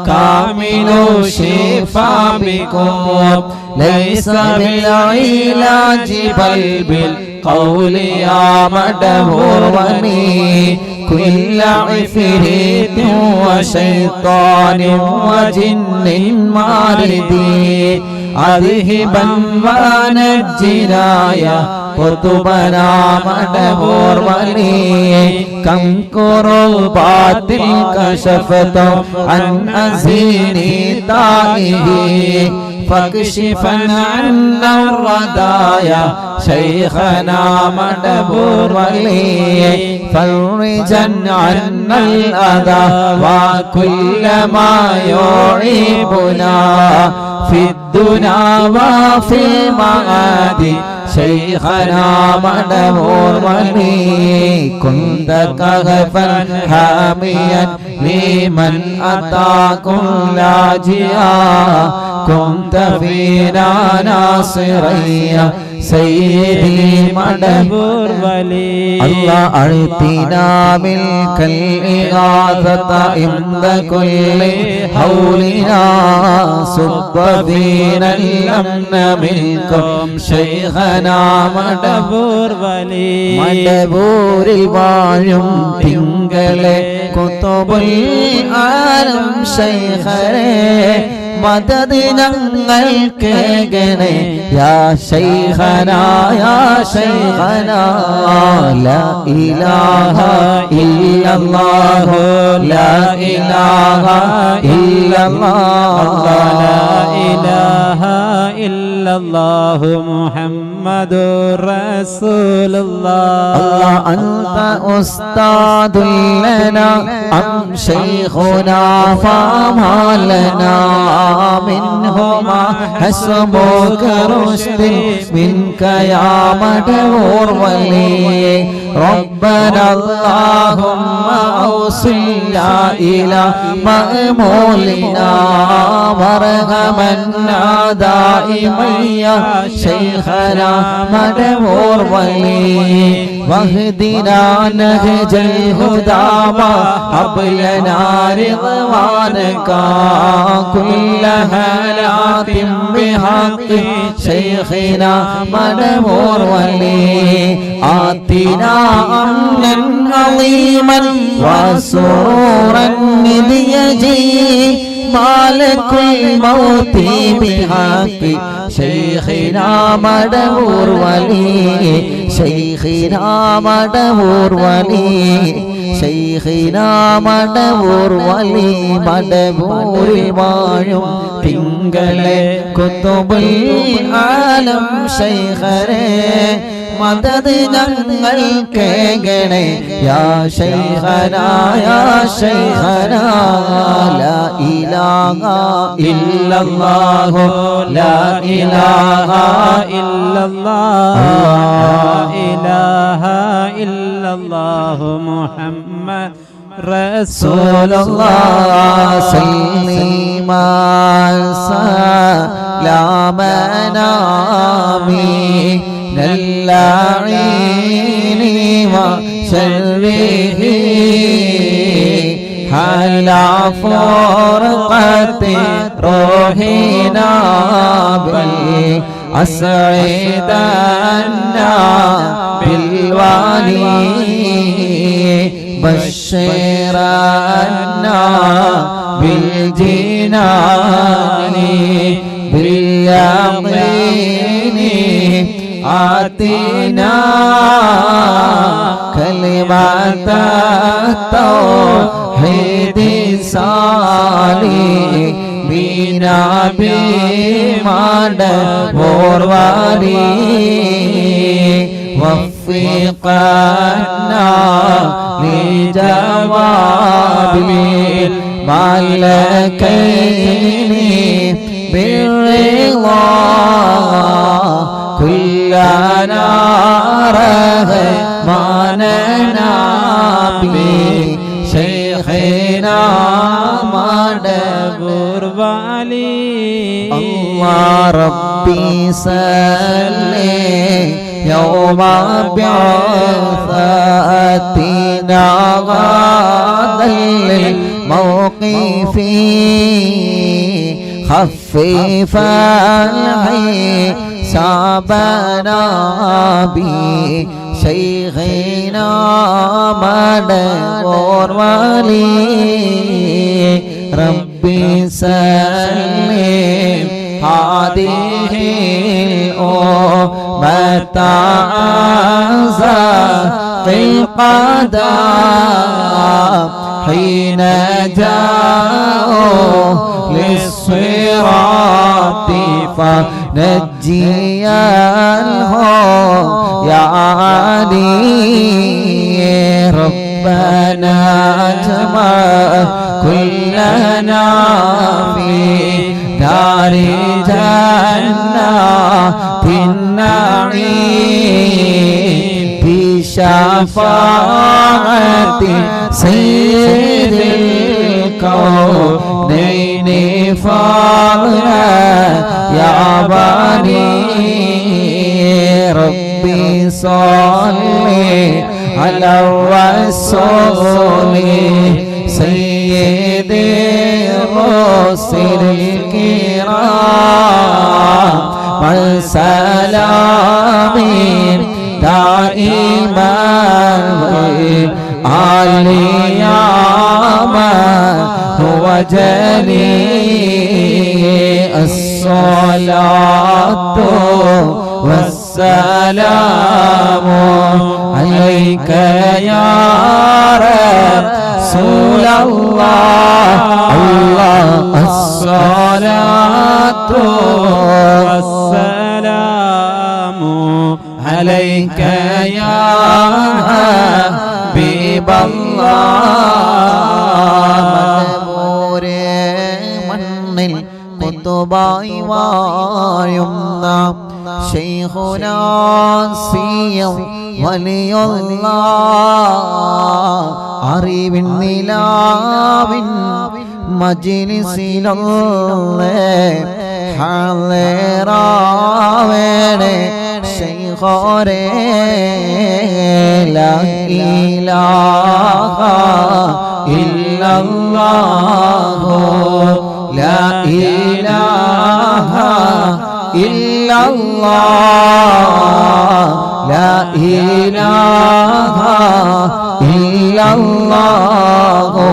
كامل الشفاء بكم ليس بالعلاج بل بالقول يا مدبور ولي كل عفريت وشيطان وجن ماردي أذهبا ونجنا يا قطبنا مدبور ولي كم كربات كشفت عن أزيني تائه فاكشفا عنا الردايا شيخنا مدبور ولي فرجا عنا الأذى وكل ما يعيبنا في الدنيا وفي المعاد شيخنا مدبور ولي كنت كهفا حاميا لمن أتاكم لاجئا كنت فينا ناصريا سيدي مدبور ولي الله أعطنا ملك الإغاثة عند كل حولنا صب فينا الأمن منكم شيخنا مدبور ولي മടബൂരിൽ വാഴും തിങ്കളെ കുതുബുൽ ആലം ശൈഖരേ മദദ് ഞങ്ങൾക്കേകണേ യാ ശൈഖനാ യാ ശൈഖനാ ലാ ഇലാഹ ഇല്ലല്ലാഹു ലാ ഇലാഹ ഇല്ലല്ലാഹ് ലാ ഇലാഹ ഇല്ലല്ലാഹു മുഹമ്മദുർ റസൂലുള്ളാഹ് അല്ലാഹ് അൻത ഉസ്താദുൽ ലനാ അം ശൈഖുനാ ഫമാ ലനാ منهما حسبك رشد منك يا مدبور ولي ربنا اللهم أوصلنا إلى مأمولنا وارحمنا دائما يا شيخنا مدبور ولي واهدنا نهج الهدى وهب لنا رضوانك كل هالات بحق شيخنا مدبور ولي آتنا أمنا عظيما وسرورا إذ يجي مالك الموت بحق شيخنا مدبور ولي شيخنا مدبور ولي شيخنا مدبور ولي مدبور വാഴും തിങ്കളെ കുതുബുൽ ആലം ശൈഖരേ മദദ് ഞങ്ങൾക്കേകണേ യാ ശൈഖനാ യാ ശൈഖനാ ലാ ഇലാഹ ഇല്ലല്ലാഹു ലാ ഇലാഹ ഇല്ലല്ലാഹ് ലാ ഇലാഹ ഇല്ലല്ലാഹു മുഹമ്മദ് റസൂലുള്ളാഹ് സല്ലല്ലാഹു സലാമനാ اللعين وشره على فرقة روحنا بالأسعدنا بالوالي بشرنا بالجنان باليقين آتنا كلمة التوحيد صالح بنا بمدبور ولي وفقنا لجواب الملكين بالرضا كلنا رحمنا بشيخنا مدبور ولي الله ربي صلي يوم بعثتنا غدا للموقف خفف حسابنا بشيخنا مدبور ولي ربي سلم هذه الأمة في القدم حين جاءوا للصراط فنجينه يا علي ربنا اجمع كلنا في دار جنات النعيم بشفاعة سيد الكونين فاضلا يا بني ربي صلي على الرسول سيد الرسل الكرام والسلام دائما عليما هو جليل الصلاة والسلام عليك يا رسول الله الله الصلاة والسلام عليك يا حبيب الله മണ്ണിൽ കുത്തുബായി വാഴുന്ന ശൈഖുനാ സിയം വലിയുള്ള അറിവിൻ നിലാവിൻ മജ്ലിസിലൊന്നേ ഹാളിറാവേണേ ശൈഖോരേ ലാ ഇലാഹ ഇല്ലല്ലാഹു ലാ ഇലാഹ ഇല്ലല്ലാഹ് ലാ ഇലാഹ ഇല്ലല്ലാഹു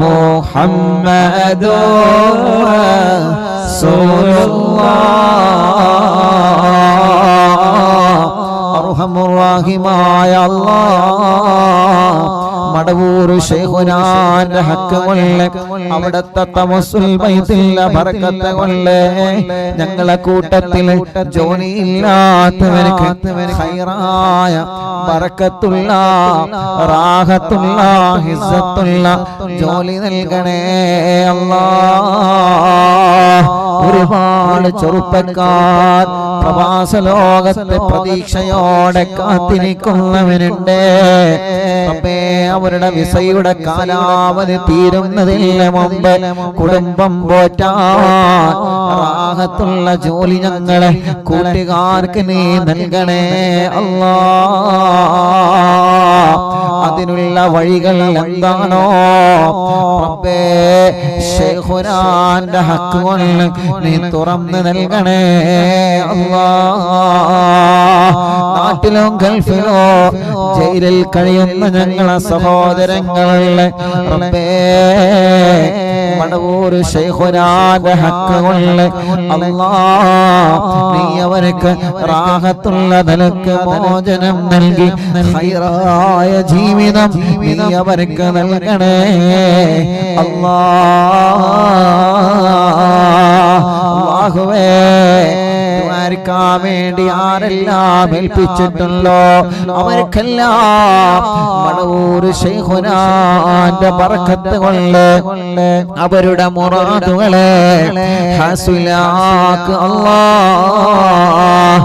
മുഹമ്മദുർ റസൂലുള്ളാഹ് അർഹമുർ-റഹീമായ അല്ലാഹ് മടവൂർ ശൈഖുനാന്റെ ഹക്ക് കൊണ്ട് അവിടുത്തെ തവസ്സുൽ ബൈത്തിലെ ബറക്കത്ത് കൊണ്ട് ഞങ്ങളെ കൂട്ടത്തിൽ ജോലിയില്ലാത്തവർക്ക് ഖൈറായ ബറക്കത്തുള്ള റാഹത്തുള്ള ഹിസ്സത്തുള്ള ജോലി നൽകണേ അല്ലാഹ് ഒരുപാട് ചെറുപ്പക്കാർ പ്രവാസ ലോകത്തെ പ്രതീക്ഷയോടെ കാത്തിരിക്കുന്നവരുണ്ട് റബ്ബേ അവരുടെ വിസയുടെ കാലാവധി തീരുന്നതിന് മുമ്പ് കുടുംബം പോറ്റാൻ റാഹത്തുള്ള ജോലി ഞങ്ങളെ കൂട്ടുകാർക്ക് നീ നൽകണേ അല്ലാഹ് അതിനുള്ള വഴികൾ എന്താണോ റബ്ബേ ശൈഖുനാന്റെ ഹക്ക് കൊണ്ട് നീ തുറന്ന് നൽകണേ അല്ലാഹ് നാട്ടിലും ഗൾഫിലോ ജയിലിൽ കഴിയുന്ന ഞങ്ങളെ സഹോദരങ്ങളെ റബ്ബേ മടവൂർ ശൈഖുനാന്റെ ഹക്ക് കൊണ്ട് അല്ലാഹ് നീ അവർക്ക് റാഹത്തുള്ള നിലക്ക് മോചനം നൽകി ഖൈറായ ജീവിതം നീ അവർക്ക് നൽകണേ അല്ലാഹുവേ ദ്വാരക്കാൻ വേണ്ടി ആരെല്ലാം ഏൽപ്പിച്ചിട്ടുണ്ടോ അവർക്കെല്ലാം മടവൂർ ശൈഖുനാന്റെ ബറക്കത്ത് കൊണ്ട് അവരുടെ മുറാദുകളെ ഹസ്ലാക്ക് അല്ലാഹ്